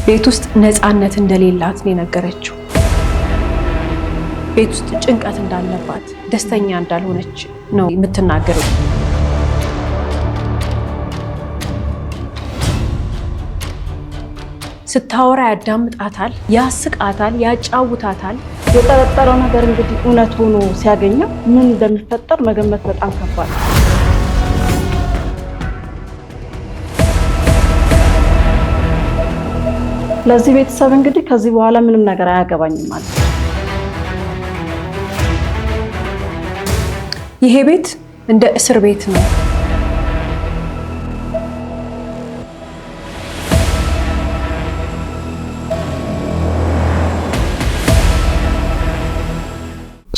ቤት ውስጥ ነፃነት እንደሌላት ነው የነገረችው። ቤት ውስጥ ጭንቀት እንዳለባት፣ ደስተኛ እንዳልሆነች ነው የምትናገረው። ስታወራ ያዳምጣታል፣ ያስቃታል፣ ያጫውታታል። የጠረጠረው ነገር እንግዲህ እውነት ሆኖ ሲያገኘው ምን እንደሚፈጠር መገመት በጣም ከባድ ነው። ለዚህ ቤተሰብ እንግዲህ ከዚህ በኋላ ምንም ነገር አያገባኝም ማለት ነው። ይሄ ቤት እንደ እስር ቤት ነው።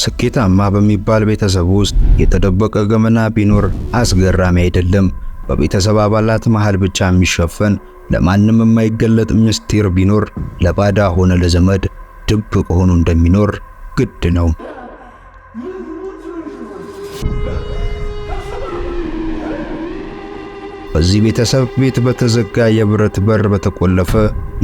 ስኬታማ በሚባል ቤተሰብ ውስጥ የተደበቀ ገመና ቢኖር አስገራሚ አይደለም። በቤተሰብ አባላት መሃል ብቻ የሚሸፈን ለማንም የማይገለጥ ምስጢር ቢኖር ለባዳ ሆነ ለዘመድ ድብቅ ሆኖ እንደሚኖር ግድ ነው። በዚህ ቤተሰብ ቤት በተዘጋ የብረት በር በተቆለፈ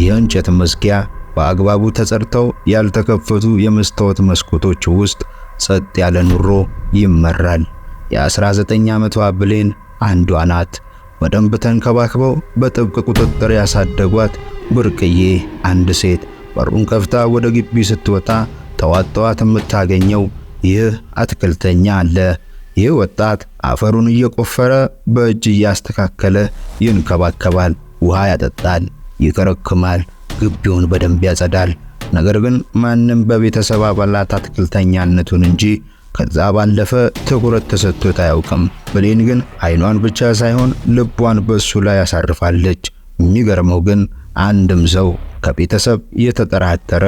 የእንጨት መዝጊያ በአግባቡ ተጸድተው ያልተከፈቱ የመስታወት መስኮቶች ውስጥ ጸጥ ያለ ኑሮ ይመራል። የ19 ዓመቷ ብሌን አንዷ ናት። በደንብ ተንከባክበው በጥብቅ ቁጥጥር ያሳደጓት ብርቅዬ አንድ ሴት በሩን ከፍታ ወደ ግቢ ስትወጣ ተዋጣዋት የምታገኘው ይህ አትክልተኛ አለ። ይህ ወጣት አፈሩን እየቆፈረ በእጅ እያስተካከለ ይንከባከባል፣ ውሃ ያጠጣል፣ ይከረክማል፣ ግቢውን በደንብ ያጸዳል። ነገር ግን ማንም በቤተሰብ አባላት አትክልተኛነቱን እንጂ ከዛ ባለፈ ትኩረት ተሰጥቶት አያውቅም። ብሌን ግን አይኗን ብቻ ሳይሆን ልቧን በሱ ላይ ያሳርፋለች። የሚገርመው ግን አንድም ሰው ከቤተሰብ የተጠራጠረ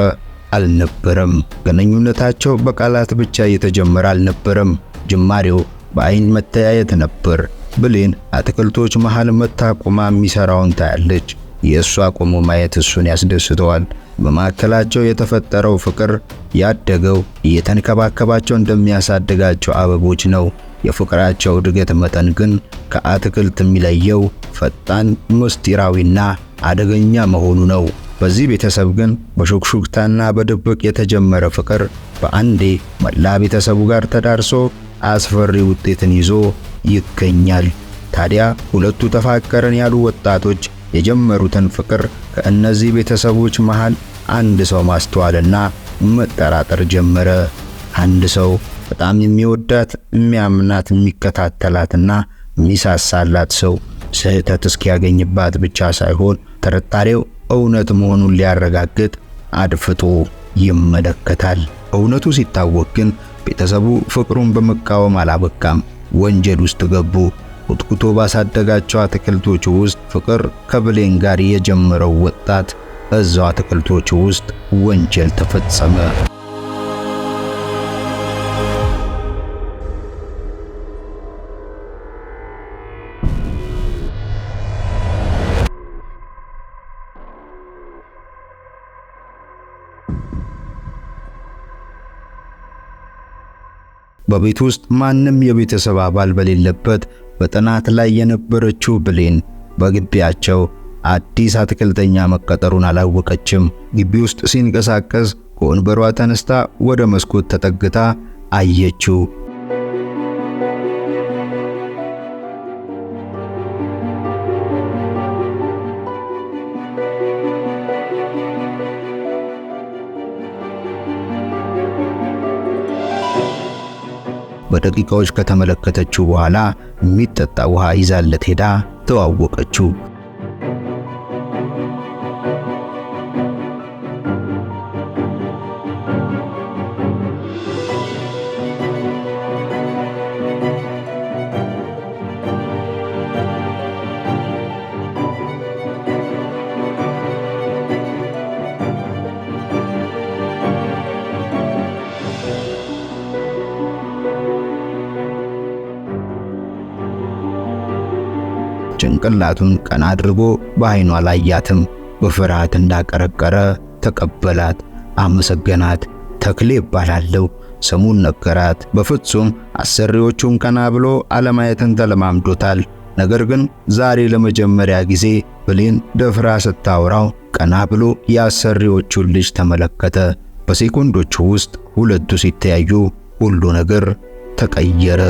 አልነበረም። ግንኙነታቸው በቃላት ብቻ የተጀመረ አልነበረም። ጅማሬው በአይን መተያየት ነበር። ብሌን አትክልቶች መሃል መታ ቆማ የሚሰራውን ታያለች። የእሷ ቆሞ ማየት እሱን ያስደስተዋል። በማዕከላቸው የተፈጠረው ፍቅር ያደገው እየተንከባከባቸው እንደሚያሳድጋቸው አበቦች ነው። የፍቅራቸው እድገት መጠን ግን ከአትክልት የሚለየው ፈጣን፣ ምስጢራዊና አደገኛ መሆኑ ነው። በዚህ ቤተሰብ ግን በሹክሹክታና በድብቅ የተጀመረ ፍቅር በአንዴ መላ ቤተሰቡ ጋር ተዳርሶ አስፈሪ ውጤትን ይዞ ይገኛል። ታዲያ ሁለቱ ተፋቀርን ያሉ ወጣቶች የጀመሩትን ፍቅር ከእነዚህ ቤተሰቦች መሃል አንድ ሰው ማስተዋልና መጠራጠር ጀመረ። አንድ ሰው በጣም የሚወዳት፣ የሚያምናት፣ የሚከታተላትና የሚሳሳላት ሰው ስህተት እስኪያገኝባት ብቻ ሳይሆን ጥርጣሬው እውነት መሆኑን ሊያረጋግጥ አድፍጦ ይመለከታል። እውነቱ ሲታወቅ ግን ቤተሰቡ ፍቅሩን በመቃወም አላበቃም። ወንጀል ውስጥ ገቡ። ቁጥቁጦ ባሳደጋቸው አትክልቶች ውስጥ ፍቅር ከብሌን ጋር የጀመረው ወጣት እዛው አትክልቶች ውስጥ ወንጀል ተፈጸመ። በቤት ውስጥ ማንም የቤተሰብ አባል በሌለበት በጥናት ላይ የነበረችው ብሌን በግቢያቸው አዲስ አትክልተኛ መቀጠሩን አላወቀችም። ግቢ ውስጥ ሲንቀሳቀስ ከወንበሯ ተነስታ ወደ መስኮት ተጠግታ አየችው። በደቂቃዎች ከተመለከተችው በኋላ የሚጠጣ ውሃ ይዛለት ሄዳ ተዋወቀችው። ጭንቅላቱን ቀና አድርጎ በአይኗ ላይ ያትም በፍርሃት እንዳቀረቀረ ተቀበላት። አመሰገናት። ተክሌ ይባላል ስሙን ነገራት። በፍጹም አሰሪዎቹን ቀና ብሎ አለማየትን ተለማምዶታል። ነገር ግን ዛሬ ለመጀመሪያ ጊዜ ብሌን ደፍራ ስታወራው ቀና ብሎ የአሰሪዎቹን ልጅ ተመለከተ። በሴኮንዶቹ ውስጥ ሁለቱ ሲተያዩ ሁሉ ነገር ተቀየረ።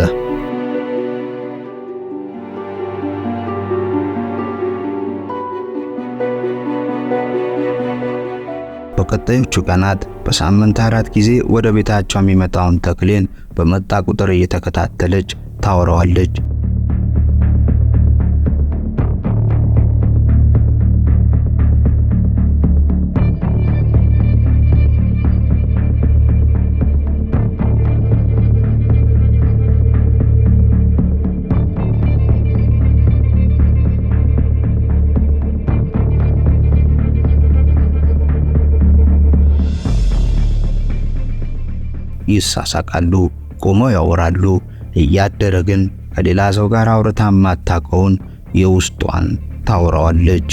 በቀጣዮቹ ቀናት በሳምንት 4 ጊዜ ወደ ቤታቸው የሚመጣውን ተክሌን በመጣ ቁጥር እየተከታተለች ታወራዋለች። ይሳሳቃሉ፣ ቆመው ያወራሉ። እያደረ ግን ከሌላ ሰው ጋር አውርታ ማታውቀውን የውስጧን ታወራዋለች።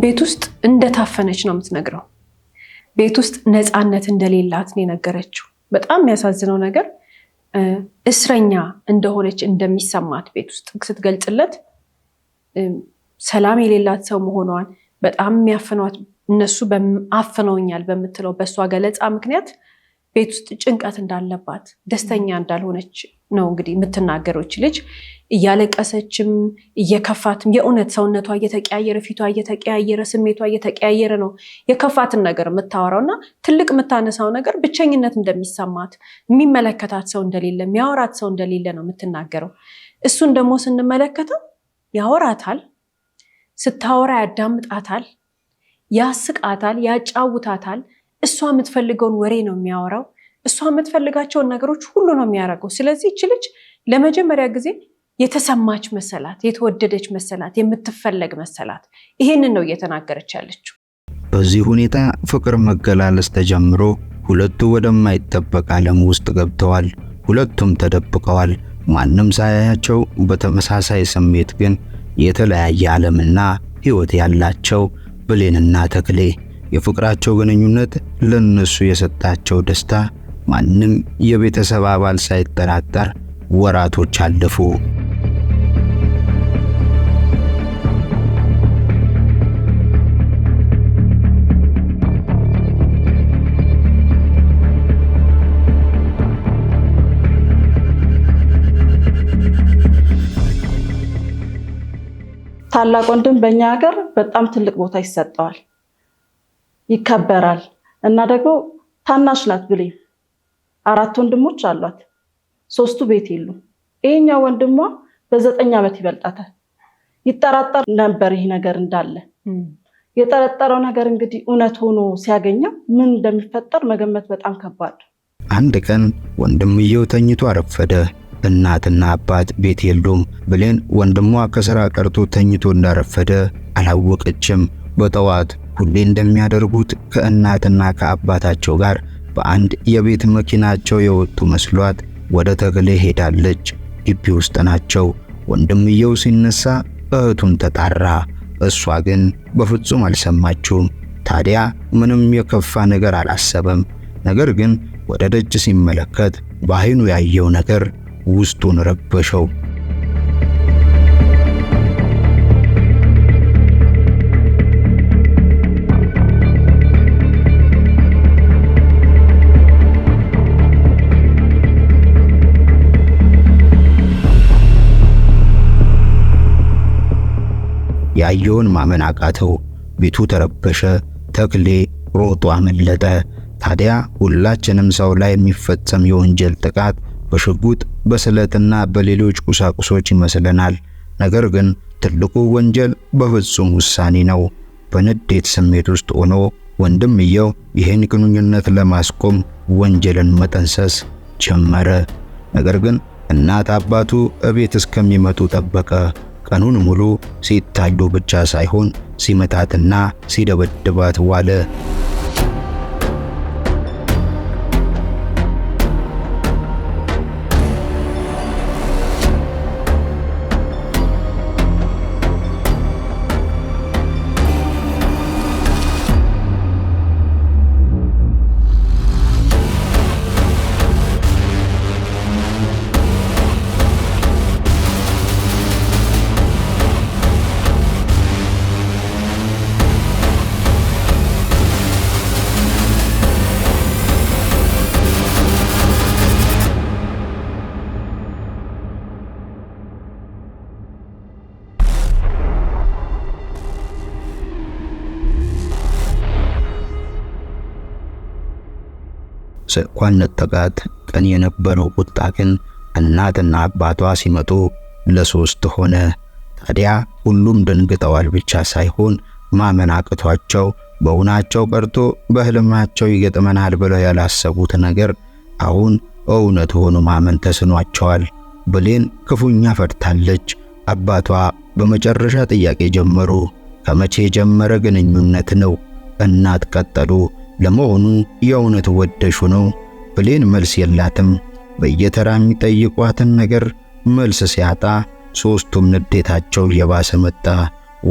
ቤት ውስጥ እንደታፈነች ነው የምትነግረው። ቤት ውስጥ ነፃነት እንደሌላት ነው የነገረችው። በጣም የሚያሳዝነው ነገር እስረኛ እንደሆነች እንደሚሰማት ቤት ውስጥ ስትገልጽለት ሰላም የሌላት ሰው መሆኗን በጣም የሚያፍኗት እነሱ አፍነውኛል በምትለው በእሷ ገለጻ ምክንያት ቤት ውስጥ ጭንቀት እንዳለባት ደስተኛ እንዳልሆነች ነው እንግዲህ የምትናገረው። ልጅ እያለቀሰችም እየከፋትም የእውነት ሰውነቷ እየተቀያየረ ፊቷ እየተቀያየረ ስሜቷ እየተቀያየረ ነው የከፋትን ነገር የምታወራውና ትልቅ የምታነሳው ነገር ብቸኝነት እንደሚሰማት የሚመለከታት ሰው እንደሌለ የሚያወራት ሰው እንደሌለ ነው የምትናገረው። እሱን ደግሞ ስንመለከተው ያወራታል፣ ስታወራ ያዳምጣታል፣ ያስቃታል፣ ያጫውታታል። እሷ የምትፈልገውን ወሬ ነው የሚያወራው። እሷ የምትፈልጋቸውን ነገሮች ሁሉ ነው የሚያደርገው። ስለዚህ እቺ ልጅ ለመጀመሪያ ጊዜ የተሰማች መሰላት፣ የተወደደች መሰላት፣ የምትፈለግ መሰላት። ይሄንን ነው እየተናገረች ያለችው። በዚህ ሁኔታ ፍቅር መገላለጽ ተጀምሮ ሁለቱ ወደማይጠበቅ ዓለም ውስጥ ገብተዋል። ሁለቱም ተደብቀዋል። ማንም ሳያያቸው በተመሳሳይ ስሜት ግን የተለያየ ዓለምና ሕይወት ያላቸው ብሌንና ተክሌ። የፍቅራቸው ግንኙነት ለነሱ የሰጣቸው ደስታ ማንም የቤተሰብ አባል ሳይጠራጠር ወራቶች አለፉ። ታላቅ ወንድም በእኛ ሀገር በጣም ትልቅ ቦታ ይሰጠዋል፣ ይከበራል። እና ደግሞ ታናሽ ናት ብሌን። 4 ወንድሞች አሏት፣ 3ቱ ቤት የሉ። ይሄኛው ወንድሟ በ9 ዓመት ይበልጣታል። ይጠራጠር ነበር ይሄ ነገር እንዳለ። የጠረጠረው ነገር እንግዲህ እውነት ሆኖ ሲያገኘው ምን እንደሚፈጠር መገመት በጣም ከባድ። አንድ ቀን ወንድምየው ተኝቶ አረፈደ። እናትና አባት ቤት የሉም። ብሌን ወንድሟ ከሥራ ቀርቶ ተኝቶ እንዳረፈደ አላወቀችም። በጠዋት ሁሌ እንደሚያደርጉት ከእናትና ከአባታቸው ጋር በአንድ የቤት መኪናቸው የወጡ መስሏት ወደ ተክሌ ሄዳለች። ግቢ ውስጥ ናቸው። ወንድምየው ሲነሳ እህቱን ተጣራ። እሷ ግን በፍጹም አልሰማችውም። ታዲያ ምንም የከፋ ነገር አላሰበም። ነገር ግን ወደ ደጅ ሲመለከት በዓይኑ ያየው ነገር ውስጡን ረበሸው። ያየውን ማመን አቃተው። ቤቱ ተረበሸ። ተክሌ ሮጦ አመለጠ። ታዲያ ሁላችንም ሰው ላይ የሚፈጸም የወንጀል ጥቃት በሽጉጥ በስለትና በሌሎች ቁሳቁሶች ይመስለናል። ነገር ግን ትልቁ ወንጀል በፍጹም ውሳኔ ነው። በንዴት ስሜት ውስጥ ሆኖ ወንድምየው ይህን ግንኙነት ለማስቆም ወንጀልን መጠንሰስ ጀመረ። ነገር ግን እናት አባቱ እቤት እስከሚመጡ ጠበቀ። ቀኑን ሙሉ ሲታዩ ብቻ ሳይሆን ሲመታትና ሲደበድባት ዋለ። ስልኳን ነጠቃት። ቀን የነበረው ቁጣ ግን እናትና አባቷ ሲመጡ ለሶስት ሆነ። ታዲያ ሁሉም ደንግጠዋል ብቻ ሳይሆን ማመን አቅቷቸው በእውናቸው ቀርቶ በህልማቸው ይገጥመናል ብለው ያላሰቡት ነገር አሁን እውነት ሆኖ ማመን ተስኗቸዋል። ብሌን ክፉኛ ፈርታለች። አባቷ በመጨረሻ ጥያቄ ጀመሩ። ከመቼ የጀመረ ግንኙነት ነው? እናት ቀጠሉ። ለመሆኑ የእውነት ወደሹ ነው? ብሌን መልስ የላትም። በየተራ የሚጠይቋትን ነገር መልስ ሲያጣ ሶስቱም ንዴታቸው እየባሰ መጣ።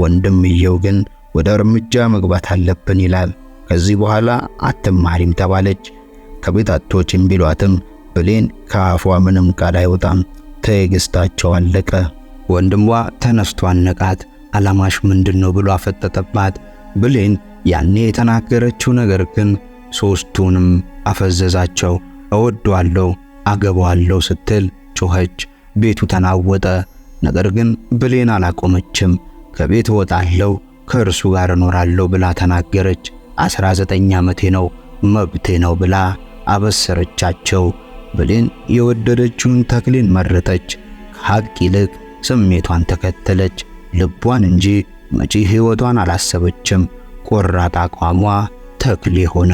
ወንድምየው ግን ወደ እርምጃ መግባት አለብን ይላል። ከዚህ በኋላ አትማሪም ተባለች። ከቤት አትወጪም ቢሏትም ብሌን ከአፏ ምንም ቃል አይወጣም። ትዕግስታቸው አለቀ። ወንድሟ ተነስቶ አነቃት። ዓላማሽ ምንድነው ብሎ አፈጠጠባት። ብሌን ያኔ የተናገረችው ነገር ግን ሶስቱንም አፈዘዛቸው። እወደዋለሁ፣ አገባዋለሁ ስትል ጮኸች። ቤቱ ተናወጠ። ነገር ግን ብሌን አላቆመችም። ከቤት እወጣለሁ፣ ከእርሱ ጋር እኖራለሁ ብላ ተናገረች። 19 ዓመቴ ነው፣ መብቴ ነው ብላ አበሰረቻቸው። ብሌን የወደደችውን ተክሌን መረጠች። ከሐቅ ይልቅ ስሜቷን ተከተለች። ልቧን እንጂ መጪ ሕይወቷን አላሰበችም። ቆራጥ አቋሟ ተክሌ ሆነ።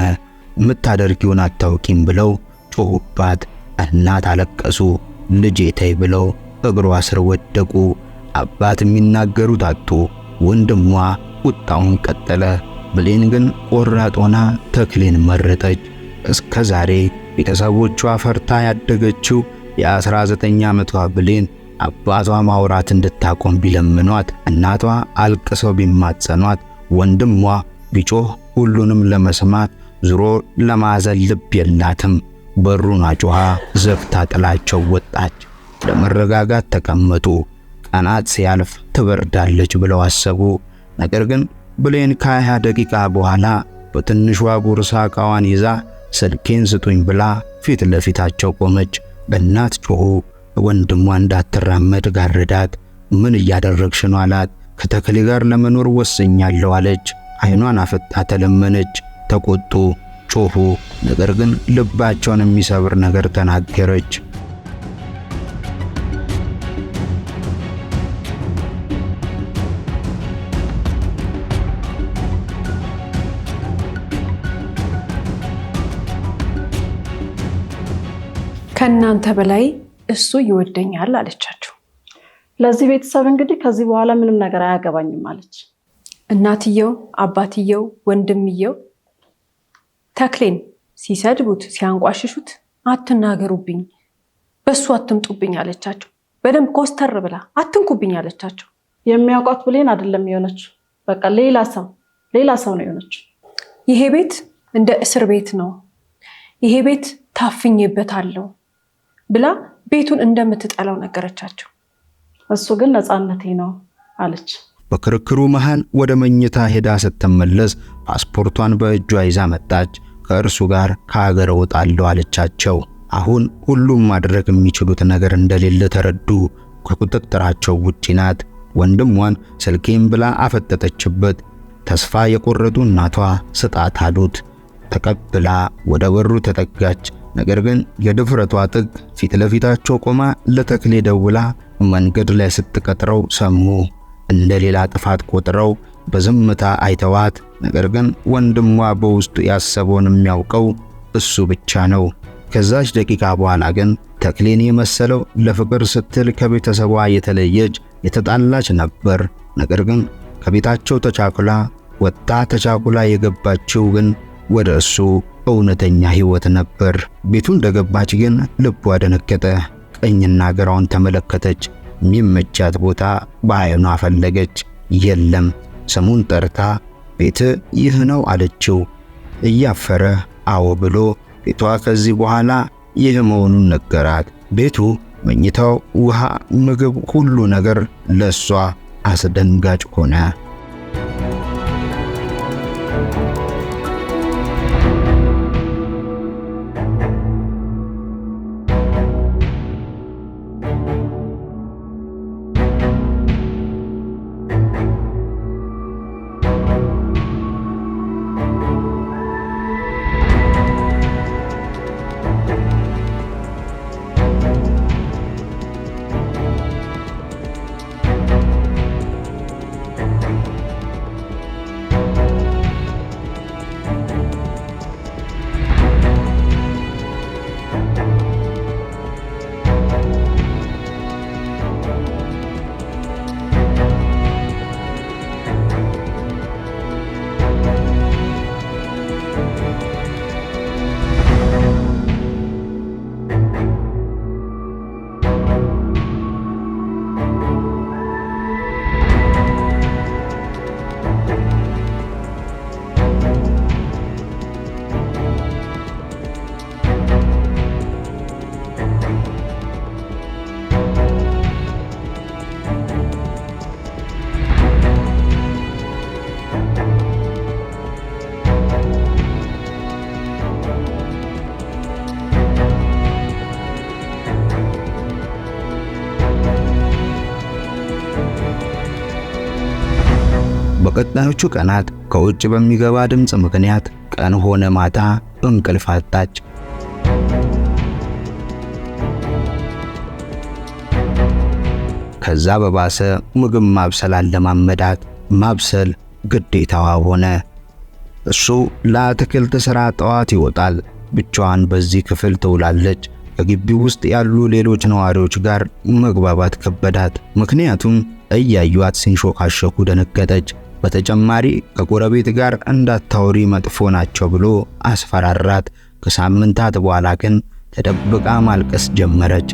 የምታደርጊውን አታውቂም ብለው ጮሁባት። እናት አለቀሱ። ልጄ ተይ ብለው እግሯ ስር ወደቁ። አባት የሚናገሩት አጡ። ወንድሟ ቁጣውን ቀጠለ። ብሌን ግን ቆራጥ ሆና ተክሌን መረጠች። እስከ ዛሬ ቤተሰቦቿ ፈርታ ያደገችው የ19 ዓመቷ ብሌን አባቷ ማውራት እንድታቆም ቢለምኗት፣ እናቷ አልቅሰው ቢማጸኗት፣ ወንድሟ ቢጮህ ሁሉንም ለመስማት ዙሮ ለማዘን ልብ የላትም። በሩን አጮኻ ዘግታ ጥላቸው ወጣች። ለመረጋጋት ተቀመጡ። ቀናት ሲያልፍ ትበርዳለች ብለው አሰቡ። ነገር ግን ብሌን ከ20 ደቂቃ በኋላ በትንሿ ቦርሳ ዕቃዋን ይዛ ስልኬን ስጡኝ ብላ ፊት ለፊታቸው ቆመች። በእናት ጮኹ። ወንድሟ እንዳትራመድ ጋረዳት። ምን እያደረግሽ ነው አላት። ከተክሌ ጋር ለመኖር ወስኛለሁ አለች። አይኗን አፍጣ ተለመነች። ተቆጡ፣ ጮኹ። ነገር ግን ልባቸውን የሚሰብር ነገር ተናገረች። ከእናንተ በላይ እሱ ይወደኛል አለቻቸው። ለዚህ ቤተሰብ እንግዲህ ከዚህ በኋላ ምንም ነገር አያገባኝም አለች። እናትየው፣ አባትየው፣ ወንድምየው ተክሌን ሲሰድቡት ሲያንቋሽሹት አትናገሩብኝ፣ በሱ አትምጡብኝ አለቻቸው። በደንብ ኮስተር ብላ አትንኩብኝ አለቻቸው። የሚያውቋት ብሌን አይደለም የሆነችው። በቃ ሌላ ሰው ነው የሆነችው። ይሄ ቤት እንደ እስር ቤት ነው፣ ይሄ ቤት ታፍኜበታለሁ ብላ ቤቱን እንደምትጠላው ነገረቻቸው። እሱ ግን ነፃነቴ ነው አለች። በክርክሩ መሃል ወደ መኝታ ሄዳ ስትመለስ ፓስፖርቷን በእጇ ይዛ መጣች። ከእርሱ ጋር ከሀገር እወጣለሁ አለቻቸው። አሁን ሁሉም ማድረግ የሚችሉት ነገር እንደሌለ ተረዱ። ከቁጥጥራቸው ውጪ ናት። ወንድሟን ስልኬን ብላ አፈጠጠችበት። ተስፋ የቆረጡ እናቷ ስጣት አሉት። ተቀብላ ወደ በሩ ተጠጋች። ነገር ግን የድፍረቷ ጥግ ፊት ለፊታቸው ቆማ ለተክሌ ደውላ መንገድ ላይ ስትቀጥረው ሰሙ። እንደ ሌላ ጥፋት ቆጥረው በዝምታ አይተዋት። ነገር ግን ወንድሟ በውስጡ ያሰበውን የሚያውቀው እሱ ብቻ ነው። ከዛች ደቂቃ በኋላ ግን ተክሌን የመሰለው ለፍቅር ስትል ከቤተሰቧ የተለየች የተጣላች ነበር። ነገር ግን ከቤታቸው ተቻኩላ ወጣ ተቻኩላ የገባችው ግን ወደ እሱ እውነተኛ ህይወት ነበር። ቤቱ እንደገባች ግን ልቧ ደነገጠ። ቀኝና ግራውን ተመለከተች። የሚመቻት ቦታ በዓይኗ ፈለገች። የለም። ስሙን ጠርታ ቤት ይህ ነው አለችው። እያፈረ አዎ ብሎ ቤቷ ከዚህ በኋላ ይህ መሆኑን ነገራት። ቤቱ፣ መኝታው፣ ውሃ፣ ምግብ፣ ሁሉ ነገር ለሷ አስደንጋጭ ሆነ። በቀጣዮቹ ቀናት ከውጭ በሚገባ ድምፅ ምክንያት ቀን ሆነ ማታ እንቅልፍ አጣች። ከዛ በባሰ ምግብ ማብሰል አለማመዳት። ማብሰል ግዴታዋ ሆነ። እሱ ለአትክልት ሥራ ጠዋት ይወጣል። ብቻዋን በዚህ ክፍል ትውላለች። ከግቢው ውስጥ ያሉ ሌሎች ነዋሪዎች ጋር መግባባት ከበዳት። ምክንያቱም እያዩአት ሲንሾካሸኩ ደነገጠች። በተጨማሪ ከጎረቤት ጋር እንዳታወሪ መጥፎ ናቸው ብሎ አስፈራራት። ከሳምንታት በኋላ ግን ተደብቃ ማልቀስ ጀመረች።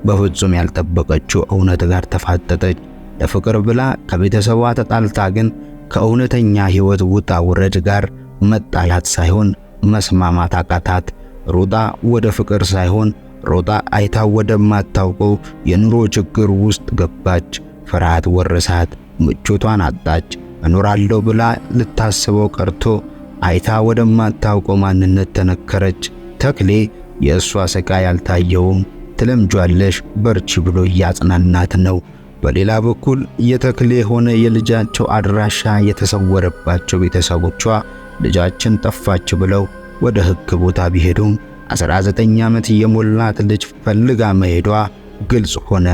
በፍጹም ያልጠበቀችው እውነት ጋር ተፋጠጠች። ለፍቅር ብላ ከቤተሰቧ ተጣልታ ግን ከእውነተኛ ሕይወት ውጣ ውረድ ጋር መጣላት ሳይሆን መስማማት አቃታት። ሮጣ ወደ ፍቅር ሳይሆን ሮጣ አይታ ወደማታውቀው የኑሮ ችግር ውስጥ ገባች። ፍርሃት ወረሳት። ምቾቷን አጣች። እኖራለሁ ብላ ልታስበው ቀርቶ አይታ ወደማታውቀው ማንነት ተነከረች። ተክሌ የእሷ ስቃይ አልታየውም። ትለምጇለሽ በርቺ ብሎ እያጽናናት ነው። በሌላ በኩል የተክሌ ሆነ የልጃቸው አድራሻ የተሰወረባቸው ቤተሰቦቿ ልጃችን ጠፋች ብለው ወደ ሕግ ቦታ ቢሄዱም 19 ዓመት የሞላት ልጅ ፈልጋ መሄዷ ግልጽ ሆነ።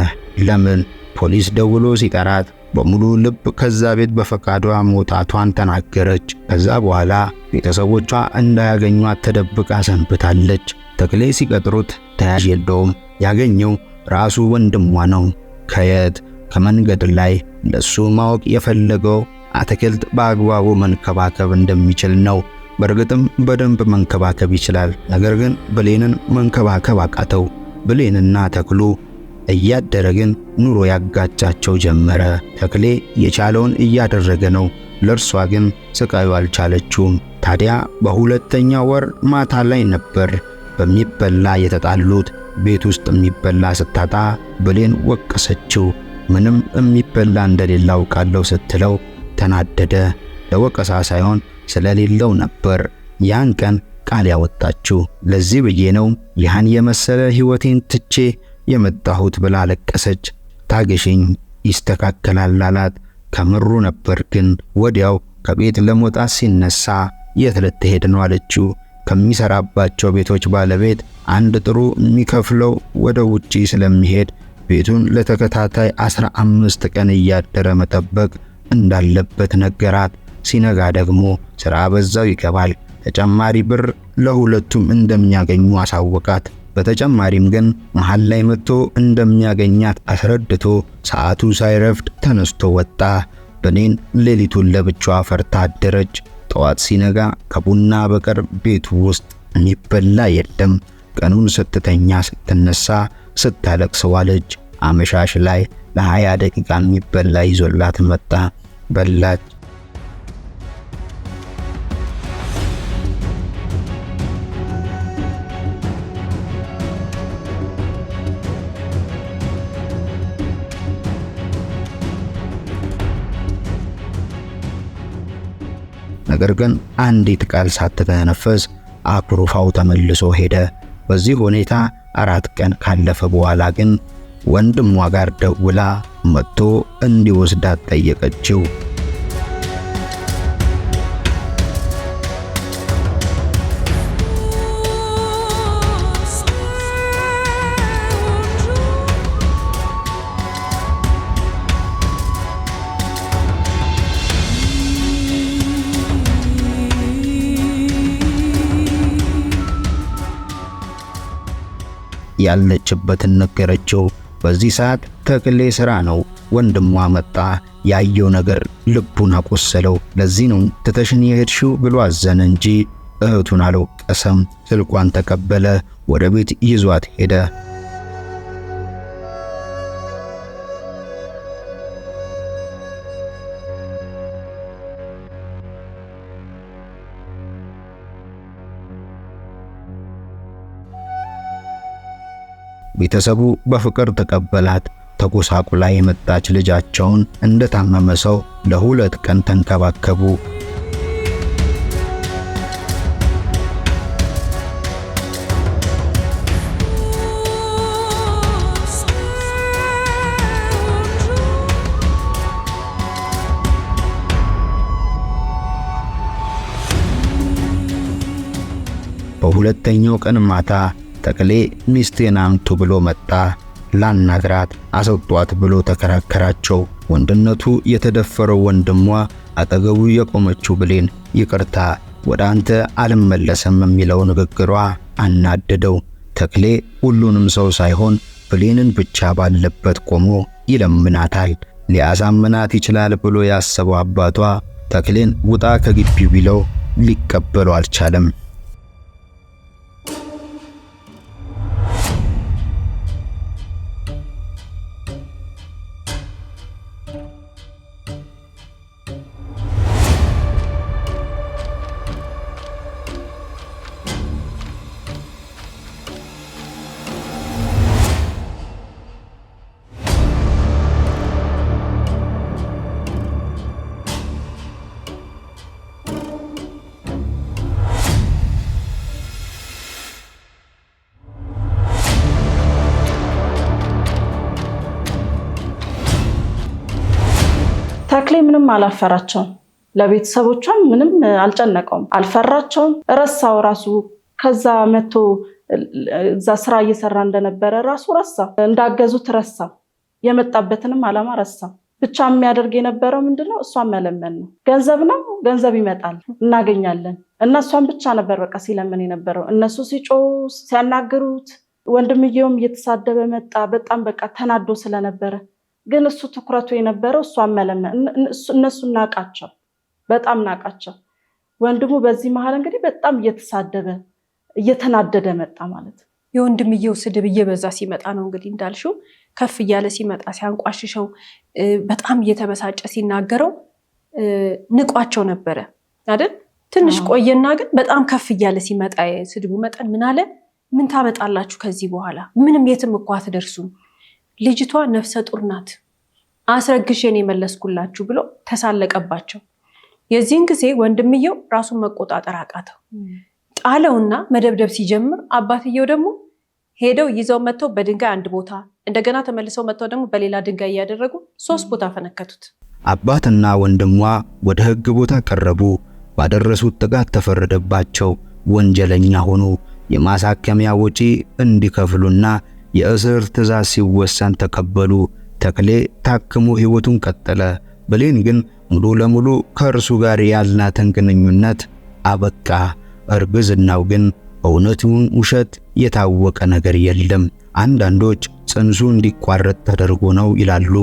ለምን? ፖሊስ ደውሎ ሲጠራት በሙሉ ልብ ከዛ ቤት በፈቃዷ መውጣቷን ተናገረች። ከዛ በኋላ ቤተሰቦቿ እንዳያገኟት ተደብቃ ሰንብታለች። ተክሌ ሲቀጥሩት ተያዥ የለውም። ያገኘው ራሱ ወንድሟ ነው። ከየት? ከመንገድ ላይ። ለሱ ማወቅ የፈለገው አትክልት በአግባቡ መንከባከብ እንደሚችል ነው። በእርግጥም በደንብ መንከባከብ ይችላል። ነገር ግን ብሌንን መንከባከብ አቃተው። ብሌንና ተክሉ እያደረ ግን ኑሮ ያጋጫቸው ጀመረ። ተክሌ የቻለውን እያደረገ ነው። ለእርሷ ግን ስቃዩ አልቻለችውም። ታዲያ በሁለተኛ ወር ማታ ላይ ነበር በሚበላ የተጣሉት። ቤት ውስጥ የሚበላ ስታጣ ብሌን ወቀሰችው። ምንም የሚበላ እንደሌለ አውቃለሁ ስትለው ተናደደ። ለወቀሳ ሳይሆን ስለሌለው ነበር ያን ቀን ቃል ያወጣችው። ለዚህ ብዬ ነው ያን የመሰለ ሕይወቴን ትቼ የመጣሁት ብላ ለቀሰች። ታገሽኝ ይስተካከላል አላት። ከምሩ ነበር። ግን ወዲያው ከቤት ለመውጣት ሲነሳ የት ልትሄድ ነው አለችው። ከሚሰራባቸው ቤቶች ባለቤት አንድ ጥሩ የሚከፍለው ወደ ውጪ ስለሚሄድ ቤቱን ለተከታታይ 15 ቀን እያደረ መጠበቅ እንዳለበት ነገራት። ሲነጋ ደግሞ ሥራ በዛው ይገባል። ተጨማሪ ብር ለሁለቱም እንደሚያገኙ አሳወቃት። በተጨማሪም ግን መሃል ላይ መጥቶ እንደሚያገኛት አስረድቶ ሰዓቱ ሳይረፍድ ተነስቶ ወጣ። ብሌን ሌሊቱን ለብቻዋ ፈርታ አደረች። ጠዋት ሲነጋ ከቡና በቀር ቤቱ ውስጥ የሚበላ የለም። ቀኑን ስትተኛ ስትነሳ ስታለቅስ ዋለች። አመሻሽ ላይ ለ20 ደቂቃ የሚበላ ይዞላት መጣ። በላች። ነገር ግን አንዲት ቃል ሳትተነፈስ አኩርፋው ተመልሶ ሄደ። በዚህ ሁኔታ 4 ቀን ካለፈ በኋላ ግን ወንድሟ ጋር ደውላ መጥቶ እንዲወስዳት ጠየቀችው። ያለችበትን ነገረችው። በዚህ ሰዓት ተክሌ ሥራ ነው። ወንድሟ መጣ። ያየው ነገር ልቡን አቆሰለው። ለዚህ ነው ትተሽን የሄድሽው ብሎ አዘነ እንጂ እህቱን አልወቀሰም። ስልኳን ተቀበለ። ወደ ቤት ይዟት ሄደ። ቤተሰቡ በፍቅር ተቀበላት። ተጎሳቁላ የመጣች ልጃቸውን እንደታመመ ሰው ለ2 ቀን ተንከባከቡ። በሁለተኛው ቀን ማታ ተክሌ ሚስቴን አምጡ ብሎ መጣ። ላናግራት አሰጧት ብሎ ተከራከራቸው። ወንድነቱ የተደፈረው ወንድሟ አጠገቡ የቆመችው ብሌን ይቅርታ ወደ አንተ አልመለሰም የሚለው ንግግሯ አናደደው። ተክሌ ሁሉንም ሰው ሳይሆን ብሌንን ብቻ ባለበት ቆሞ ይለምናታል። ሊያሳምናት ይችላል ብሎ ያሰበው አባቷ ተክሌን ውጣ ከግቢው ቢለው ሊቀበለው አልቻለም። ተክሌ ምንም አላፈራቸውም። ለቤተሰቦቿም ምንም አልጨነቀውም፣ አልፈራቸውም። ረሳው ራሱ ከዛ መቶ እዛ ስራ እየሰራ እንደነበረ ራሱ ረሳው። እንዳገዙት ረሳው። የመጣበትንም ዓላማ ረሳው። ብቻ የሚያደርግ የነበረው ምንድነው? እሷን መለመን ነው። ገንዘብ ነው፣ ገንዘብ ይመጣል፣ እናገኛለን። እና እሷን ብቻ ነበር በቃ ሲለመን የነበረው። እነሱ ሲጮሁ ሲያናግሩት፣ ወንድምየውም እየተሳደበ መጣ። በጣም በቃ ተናዶ ስለነበረ ግን እሱ ትኩረቱ የነበረው እሷን መለመን። እነሱ ናቃቸው፣ በጣም ናቃቸው። ወንድሙ በዚህ መሃል እንግዲህ በጣም እየተሳደበ እየተናደደ መጣ ማለት ነው። የወንድምየው ስድብ እየበዛ ሲመጣ ነው እንግዲህ እንዳልሽው ከፍ እያለ ሲመጣ ሲያንቋሽሸው፣ በጣም እየተበሳጨ ሲናገረው ንቋቸው ነበረ አይደል? ትንሽ ቆየና ግን በጣም ከፍ እያለ ሲመጣ የስድቡ መጠን ምን አለ? ምን ታመጣላችሁ ከዚህ በኋላ? ምንም የትም እኮ አትደርሱም። ልጅቷ ነፍሰ ጡር ናት፣ አስረግሼን የመለስኩላችሁ ብሎ ተሳለቀባቸው። የዚህን ጊዜ ወንድምየው ራሱን መቆጣጠር አቃተው። ጣለውና መደብደብ ሲጀምር አባትየው ደግሞ ሄደው ይዘው መጥተው በድንጋይ አንድ ቦታ እንደገና ተመልሰው መጥተው ደግሞ በሌላ ድንጋይ እያደረጉ 3 ቦታ ፈነከቱት። አባትና ወንድሟ ወደ ሕግ ቦታ ቀረቡ። ባደረሱት ጥቃት ተፈረደባቸው። ወንጀለኛ ሆኑ። የማሳከሚያ ወጪ እንዲከፍሉና የእስር ትዕዛዝ ሲወሰን ተቀበሉ። ተክሌ ታክሞ ሕይወቱን ቀጠለ። ብሌን ግን ሙሉ ለሙሉ ከእርሱ ጋር ያልናትን ግንኙነት አበቃ። እርግዝናው ግን እውነቱን ውሸት የታወቀ ነገር የለም። አንዳንዶች ጽንሱ እንዲቋረጥ ተደርጎ ነው ይላሉ፣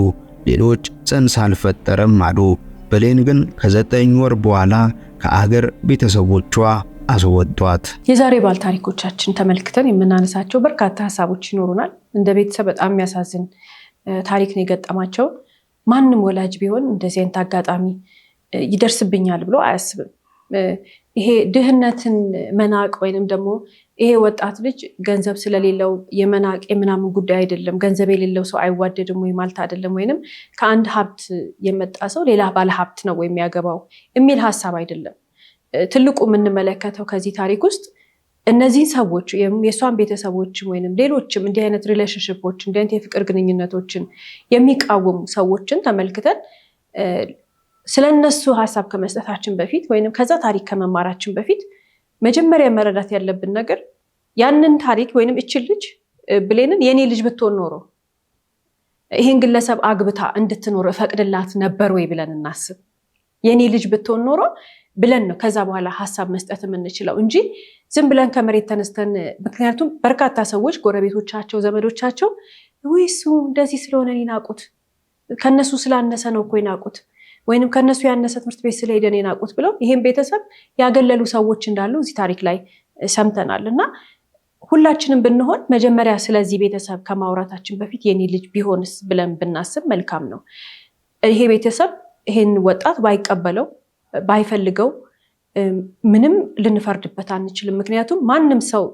ሌሎች ጽንስ አልፈጠረም አሉ። ብሌን ግን ከ9 ወር በኋላ ከአገር ቤተሰቦቿ አስወጧት። የዛሬ ባል ታሪኮቻችን ተመልክተን የምናነሳቸው በርካታ ሀሳቦች ይኖሩናል። እንደ ቤተሰብ በጣም የሚያሳዝን ታሪክ ነው የገጠማቸው። ማንም ወላጅ ቢሆን እንደዚህ አይነት አጋጣሚ ይደርስብኛል ብሎ አያስብም። ይሄ ድህነትን መናቅ ወይንም ደግሞ ይሄ ወጣት ልጅ ገንዘብ ስለሌለው የመናቅ የምናምን ጉዳይ አይደለም። ገንዘብ የሌለው ሰው አይዋደድም ወይ ማለት አይደለም። ወይንም ከአንድ ሀብት የመጣ ሰው ሌላ ባለ ሀብት ነው ወይ የሚያገባው የሚል ሀሳብ አይደለም። ትልቁ የምንመለከተው ከዚህ ታሪክ ውስጥ እነዚህን ሰዎች የእሷን ቤተሰቦችም ወይንም ሌሎችም እንዲህ አይነት ሪሌሽንሽፖች እንዲህ አይነት የፍቅር ግንኙነቶችን የሚቃወሙ ሰዎችን ተመልክተን ስለነሱ ሀሳብ ከመስጠታችን በፊት ወይንም ከዛ ታሪክ ከመማራችን በፊት መጀመሪያ መረዳት ያለብን ነገር ያንን ታሪክ ወይንም እችል ልጅ ብሌንን የኔ ልጅ ብትሆን ኖሮ ይሄን ግለሰብ አግብታ እንድትኖር እፈቅድላት ነበር ወይ ብለን እናስብ። የኔ ልጅ ብትሆን ኖሮ ብለን ነው ከዛ በኋላ ሀሳብ መስጠት የምንችለው እንጂ ዝም ብለን ከመሬት ተነስተን። ምክንያቱም በርካታ ሰዎች ጎረቤቶቻቸው፣ ዘመዶቻቸው ወይሱ እንደዚህ ስለሆነ ይናቁት፣ ከነሱ ስላነሰ ነው እኮ ይናቁት፣ ወይንም ከነሱ ያነሰ ትምህርት ቤት ስለሄደ ነው ይናቁት ብለው ይሄን ቤተሰብ ያገለሉ ሰዎች እንዳሉ እዚህ ታሪክ ላይ ሰምተናል። እና ሁላችንም ብንሆን መጀመሪያ ስለዚህ ቤተሰብ ከማውራታችን በፊት የኔ ልጅ ቢሆንስ ብለን ብናስብ መልካም ነው። ይሄ ቤተሰብ ይሄን ወጣት ባይቀበለው ባይፈልገው ምንም ልንፈርድበት አንችልም። ምክንያቱም ማንም ሰው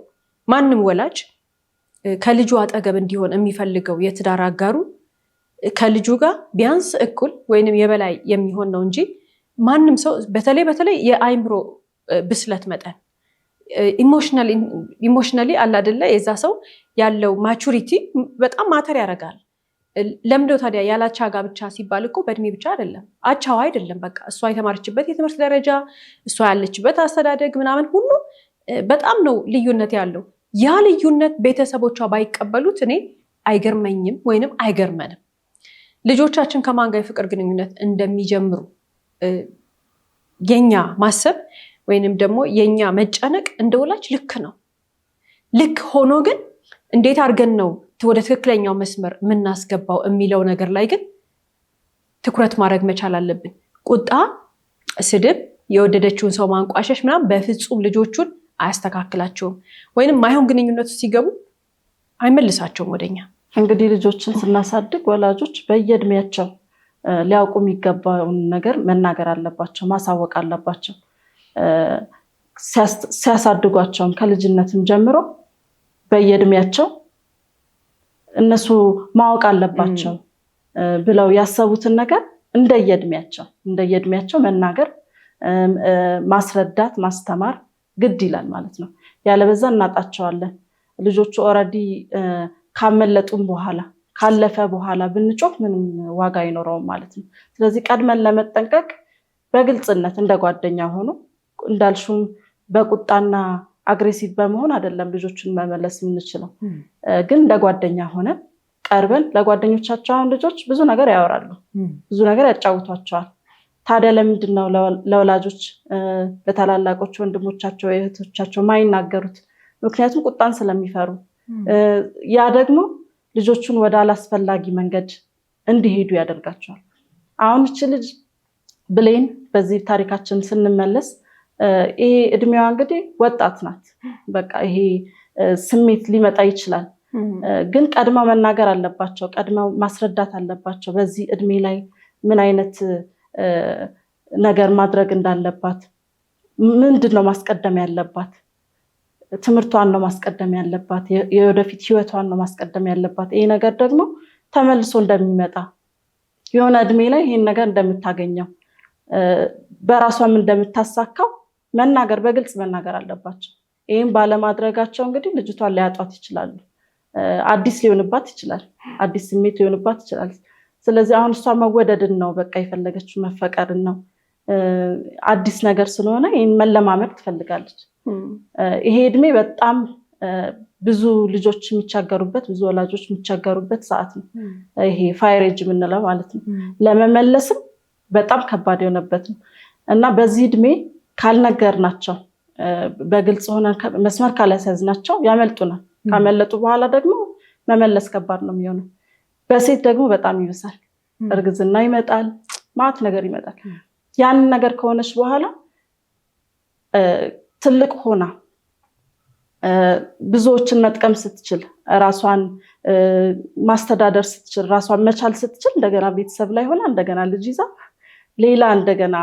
ማንም ወላጅ ከልጁ አጠገብ እንዲሆን የሚፈልገው የትዳር አጋሩ ከልጁ ጋር ቢያንስ እኩል ወይንም የበላይ የሚሆን ነው እንጂ ማንም ሰው በተለይ የአይምሮ ብስለት መጠን ኢሞሽናሊ አለ አይደለ የዛ ሰው ያለው ማቹሪቲ በጣም ማተር ያደርጋል። ለምንድነው ታዲያ ያላቻ ጋብቻ ሲባል እኮ በእድሜ ብቻ አይደለም፣ አቻዋ አይደለም። በቃ እሷ የተማረችበት የትምህርት ደረጃ፣ እሷ ያለችበት አስተዳደግ ምናምን ሁሉ በጣም ነው ልዩነት ያለው። ያ ልዩነት ቤተሰቦቿ ባይቀበሉት እኔ አይገርመኝም ወይንም አይገርመንም። ልጆቻችን ከማን ጋር የፍቅር ግንኙነት እንደሚጀምሩ የኛ ማሰብ ወይንም ደግሞ የኛ መጨነቅ እንደወላጅ ልክ ነው። ልክ ሆኖ ግን እንዴት አድርገን ነው ወደ ትክክለኛው መስመር የምናስገባው የሚለው ነገር ላይ ግን ትኩረት ማድረግ መቻል አለብን። ቁጣ፣ ስድብ፣ የወደደችውን ሰው ማንቋሸሽ ምናምን በፍጹም ልጆቹን አያስተካክላቸውም ወይንም ማይሆን ግንኙነት ሲገቡ አይመልሳቸውም ወደኛ። እንግዲህ ልጆችን ስናሳድግ ወላጆች በየእድሜያቸው ሊያውቁ የሚገባውን ነገር መናገር አለባቸው፣ ማሳወቅ አለባቸው። ሲያሳድጓቸውም ከልጅነትም ጀምሮ በየእድሜያቸው እነሱ ማወቅ አለባቸው ብለው ያሰቡትን ነገር እንደየእድሜያቸው መናገር፣ ማስረዳት፣ ማስተማር ግድ ይላል ማለት ነው። ያለበዛ እናጣቸዋለን። ልጆቹ ኦልሬዲ ካመለጡም በኋላ ካለፈ በኋላ ብንጮህ ምንም ዋጋ አይኖረውም ማለት ነው። ስለዚህ ቀድመን ለመጠንቀቅ በግልጽነት እንደ ጓደኛ ሆኖ እንዳልሹም በቁጣና አግሬሲቭ በመሆን አይደለም ልጆችን መመለስ የምንችለው፣ ግን እንደ ጓደኛ ሆነ ቀርበን ለጓደኞቻቸው አሁን ልጆች ብዙ ነገር ያወራሉ፣ ብዙ ነገር ያጫውቷቸዋል። ታዲያ ለምንድን ነው ለወላጆች ለታላላቆች ወንድሞቻቸው እህቶቻቸው ማይናገሩት? ምክንያቱም ቁጣን ስለሚፈሩ። ያ ደግሞ ልጆቹን ወደ አላስፈላጊ መንገድ እንዲሄዱ ያደርጋቸዋል። አሁን እቺ ልጅ ብሌን በዚህ ታሪካችን ስንመለስ ይሄ እድሜዋ እንግዲህ ወጣት ናት። በቃ ይሄ ስሜት ሊመጣ ይችላል፣ ግን ቀድመው መናገር አለባቸው፣ ቀድመው ማስረዳት አለባቸው። በዚህ እድሜ ላይ ምን አይነት ነገር ማድረግ እንዳለባት፣ ምንድን ነው ማስቀደም ያለባት፣ ትምህርቷን ነው ማስቀደም ያለባት፣ የወደፊት ህይወቷን ነው ማስቀደም ያለባት። ይሄ ነገር ደግሞ ተመልሶ እንደሚመጣ የሆነ እድሜ ላይ ይሄን ነገር እንደምታገኘው በራሷም እንደምታሳካው መናገር፣ በግልጽ መናገር አለባቸው። ይህም ባለማድረጋቸው እንግዲህ ልጅቷን ሊያጧት ይችላሉ። አዲስ ሊሆንባት ይችላል፣ አዲስ ስሜት ሊሆንባት ይችላል። ስለዚህ አሁን እሷ መወደድን ነው በቃ የፈለገችው፣ መፈቀርን ነው። አዲስ ነገር ስለሆነ ይህን መለማመድ ትፈልጋለች። ይሄ እድሜ በጣም ብዙ ልጆች የሚቸገሩበት፣ ብዙ ወላጆች የሚቸገሩበት ሰዓት ነው። ይሄ ፋየር ኤጅ የምንለው ማለት ነው። ለመመለስም በጣም ከባድ የሆነበት ነው እና በዚህ እድሜ ካልነገርናቸው፣ በግልጽ ሆነ መስመር ካላስያዝናቸው ያመልጡናል። ካመለጡ በኋላ ደግሞ መመለስ ከባድ ነው የሚሆነው። በሴት ደግሞ በጣም ይብሳል። እርግዝና ይመጣል፣ ማት ነገር ይመጣል። ያንን ነገር ከሆነች በኋላ ትልቅ ሆና ብዙዎችን መጥቀም ስትችል፣ ራሷን ማስተዳደር ስትችል፣ ራሷን መቻል ስትችል፣ እንደገና ቤተሰብ ላይ ሆና እንደገና ልጅ ይዛ ሌላ እንደገና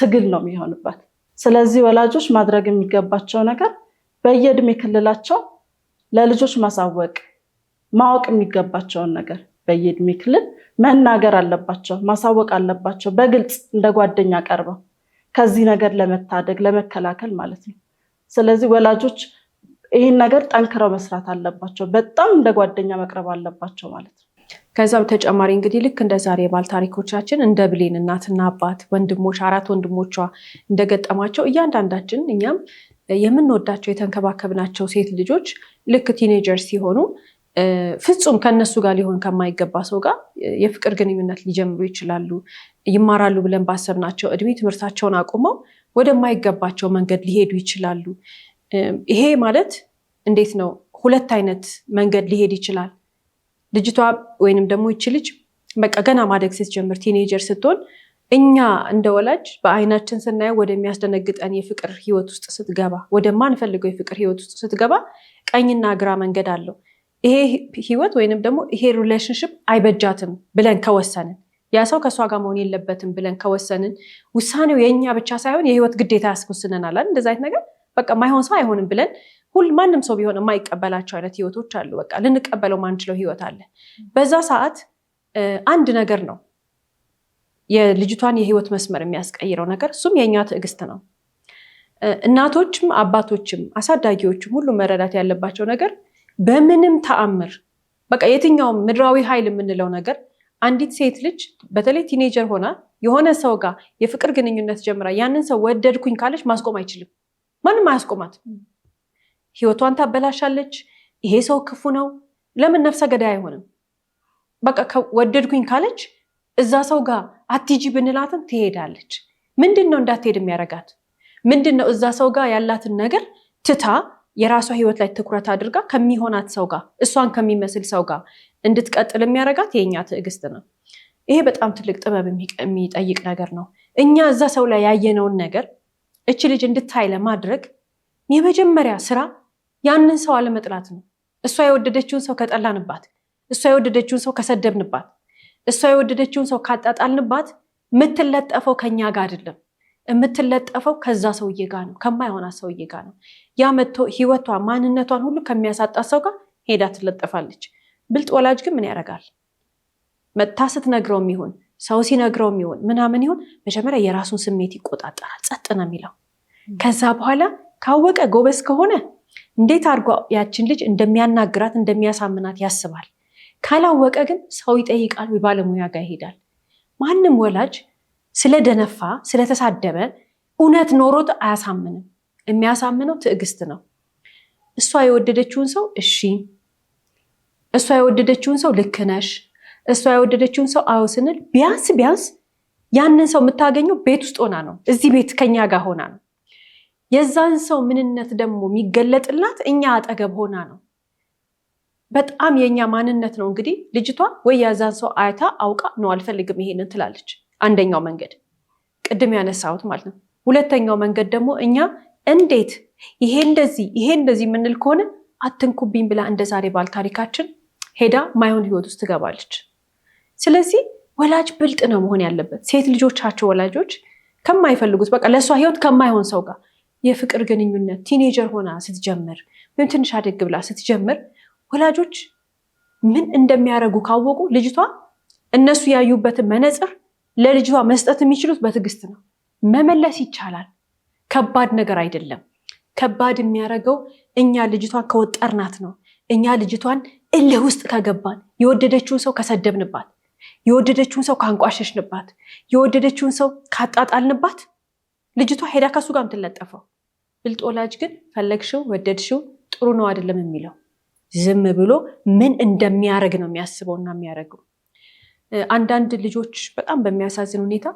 ትግል ነው የሚሆንባት። ስለዚህ ወላጆች ማድረግ የሚገባቸው ነገር በየእድሜ ክልላቸው ለልጆች ማሳወቅ፣ ማወቅ የሚገባቸውን ነገር በየእድሜ ክልል መናገር አለባቸው፣ ማሳወቅ አለባቸው። በግልጽ እንደ ጓደኛ ቀርበው ከዚህ ነገር ለመታደግ ለመከላከል ማለት ነው። ስለዚህ ወላጆች ይህን ነገር ጠንክረው መስራት አለባቸው። በጣም እንደ ጓደኛ መቅረብ አለባቸው ማለት ነው። ከዛ በተጨማሪ እንግዲህ ልክ እንደ ዛሬ የባል ታሪኮቻችን እንደ ብሌን እናትና አባት፣ ወንድሞች፣ 4 ወንድሞቿ እንደገጠማቸው እያንዳንዳችን እኛም የምንወዳቸው የተንከባከብናቸው ሴት ልጆች ልክ ቲኔጀርስ ሲሆኑ ፍጹም ከነሱ ጋር ሊሆን ከማይገባ ሰው ጋር የፍቅር ግንኙነት ሊጀምሩ ይችላሉ። ይማራሉ ብለን ባሰብናቸው እድሜ ትምህርታቸውን አቁመው ወደማይገባቸው መንገድ ሊሄዱ ይችላሉ። ይሄ ማለት እንዴት ነው? 2 አይነት መንገድ ሊሄድ ይችላል። ልጅቷ ወይንም ደግሞ ይቺ ልጅ በቃ ገና ማደግ ስትጀምር ቲኔጀር ስትሆን እኛ እንደ ወላጅ በአይናችን ስናየው ወደሚያስደነግጠን የፍቅር ህይወት ውስጥ ስትገባ፣ ወደማንፈልገው የፍቅር ህይወት ውስጥ ስትገባ ቀኝና ግራ መንገድ አለው። ይሄ ህይወት ወይንም ደግሞ ይሄ ሪሌሽንሽፕ አይበጃትም ብለን ከወሰንን፣ ያ ሰው ከእሷ ጋር መሆን የለበትም ብለን ከወሰንን፣ ውሳኔው የእኛ ብቻ ሳይሆን የህይወት ግዴታ ያስወስነናል። እንደዚ አይነት ነገር በቃ ማይሆን ሰው አይሆንም ብለን ማንም ሰው ቢሆን የማይቀበላቸው አይነት ህይወቶች አሉ። በቃ ልንቀበለው ማንችለው ህይወት አለ። በዛ ሰዓት አንድ ነገር ነው የልጅቷን የህይወት መስመር የሚያስቀይረው ነገር፣ እሱም የኛ ትዕግስት ነው። እናቶችም አባቶችም አሳዳጊዎችም ሁሉ መረዳት ያለባቸው ነገር በምንም ተአምር በቃ የትኛውም ምድራዊ ኃይል የምንለው ነገር አንዲት ሴት ልጅ በተለይ ቲኔጀር ሆና የሆነ ሰው ጋር የፍቅር ግንኙነት ጀምራ ያንን ሰው ወደድኩኝ ካለች ማስቆም አይችልም። ማንም አያስቆማት። ህይወቷን ታበላሻለች። ይሄ ሰው ክፉ ነው። ለምን ነፍሰ ገዳይ አይሆንም? በቃ ወደድኩኝ ካለች እዛ ሰው ጋር አትሂጂ ብንላትም ትሄዳለች። ምንድነው እንዳትሄድ የሚያረጋት? ምንድነው እዛ ሰው ጋር ያላትን ነገር ትታ የራሷ ህይወት ላይ ትኩረት አድርጋ ከሚሆናት ሰው ጋር እሷን ከሚመስል ሰው ጋር እንድትቀጥል የሚያረጋት የኛ ትዕግስት ነው። ይሄ በጣም ትልቅ ጥበብ የሚጠይቅ ነገር ነው። እኛ እዛ ሰው ላይ ያየነውን ነገር እቺ ልጅ እንድታይ ለማድረግ የመጀመሪያ ስራ ያንን ሰው አለመጥላት ነው። እሷ የወደደችውን ሰው ከጠላንባት፣ እሷ የወደደችውን ሰው ከሰደብንባት፣ እሷ የወደደችውን ሰው ካጣጣልንባት የምትለጠፈው ከኛ ጋር አይደለም። የምትለጠፈው ከዛ ሰውዬ ጋር ነው፣ ከማይሆናት ሰውዬ ጋር ነው። ያ መጥቶ ህይወቷ ማንነቷን ሁሉ ከሚያሳጣት ሰው ጋር ሄዳ ትለጠፋለች። ብልጥ ወላጅ ግን ምን ያደርጋል? መታ ስትነግረውም ይሁን ሰው ሲነግረውም ይሁን ምናምን ይሁን መጀመሪያ የራሱን ስሜት ይቆጣጠራል። ጸጥ ነው የሚለው። ከዛ በኋላ ካወቀ ጎበዝ ከሆነ እንዴት አድርጎ ያችን ልጅ እንደሚያናግራት እንደሚያሳምናት ያስባል። ካላወቀ ግን ሰው ይጠይቃል፣ ባለሙያ ጋር ይሄዳል። ማንም ወላጅ ስለደነፋ ስለተሳደበ እውነት ኖሮት አያሳምንም። የሚያሳምነው ትዕግስት ነው። እሷ የወደደችውን ሰው እሺ፣ እሷ የወደደችውን ሰው ልክ ነሽ፣ እሷ የወደደችውን ሰው አዎ ስንል ቢያንስ ያንን ሰው የምታገኘው ቤት ውስጥ ሆና ነው። እዚህ ቤት ከኛ ጋር ሆና ነው። የዛን ሰው ምንነት ደግሞ የሚገለጥላት እኛ አጠገብ ሆና ነው። በጣም የኛ ማንነት ነው እንግዲህ ልጅቷ ወይ የዛን ሰው አይታ አውቃ ነው አልፈልግም ይሄንን ትላለች። አንደኛው መንገድ ቅድም ያነሳሁት ማለት ነው። ሁለተኛው መንገድ ደግሞ እኛ እንዴት ይሄ እንደዚህ የምንል ከሆነ አትንኩብኝ ብላ እንደ ዛሬ ባል ታሪካችን ሄዳ ማይሆን ህይወት ውስጥ ትገባለች። ስለዚህ ወላጅ ብልጥ ነው መሆን ያለበት። ሴት ልጆቻቸው ወላጆች ከማይፈልጉት በቃ ለእሷ ህይወት ከማይሆን ሰው ጋር የፍቅር ግንኙነት ቲኔጀር ሆና ስትጀምር ወይም ትንሽ አደግ ብላ ስትጀምር ወላጆች ምን እንደሚያደርጉ ካወቁ ልጅቷ እነሱ ያዩበትን መነጽር ለልጅቷ መስጠት የሚችሉት በትዕግስት ነው። መመለስ ይቻላል። ከባድ ነገር አይደለም። ከባድ የሚያደርገው እኛ ልጅቷን ከወጠርናት ነው። እኛ ልጅቷን እልህ ውስጥ ከገባን፣ የወደደችውን ሰው ከሰደብንባት፣ የወደደችውን ሰው ካንቋሸሽንባት፣ የወደደችውን ሰው ካጣጣልንባት ልጅቷ ሄዳ ከሱ ጋር የምትለጠፈው። ብልጥ ወላጅ ግን ፈለግሽው ወደድሽው ጥሩ ነው አይደለም የሚለው፣ ዝም ብሎ ምን እንደሚያደርግ ነው የሚያስበውና የሚያደርገው። አንዳንድ ልጆች በጣም በሚያሳዝን ሁኔታ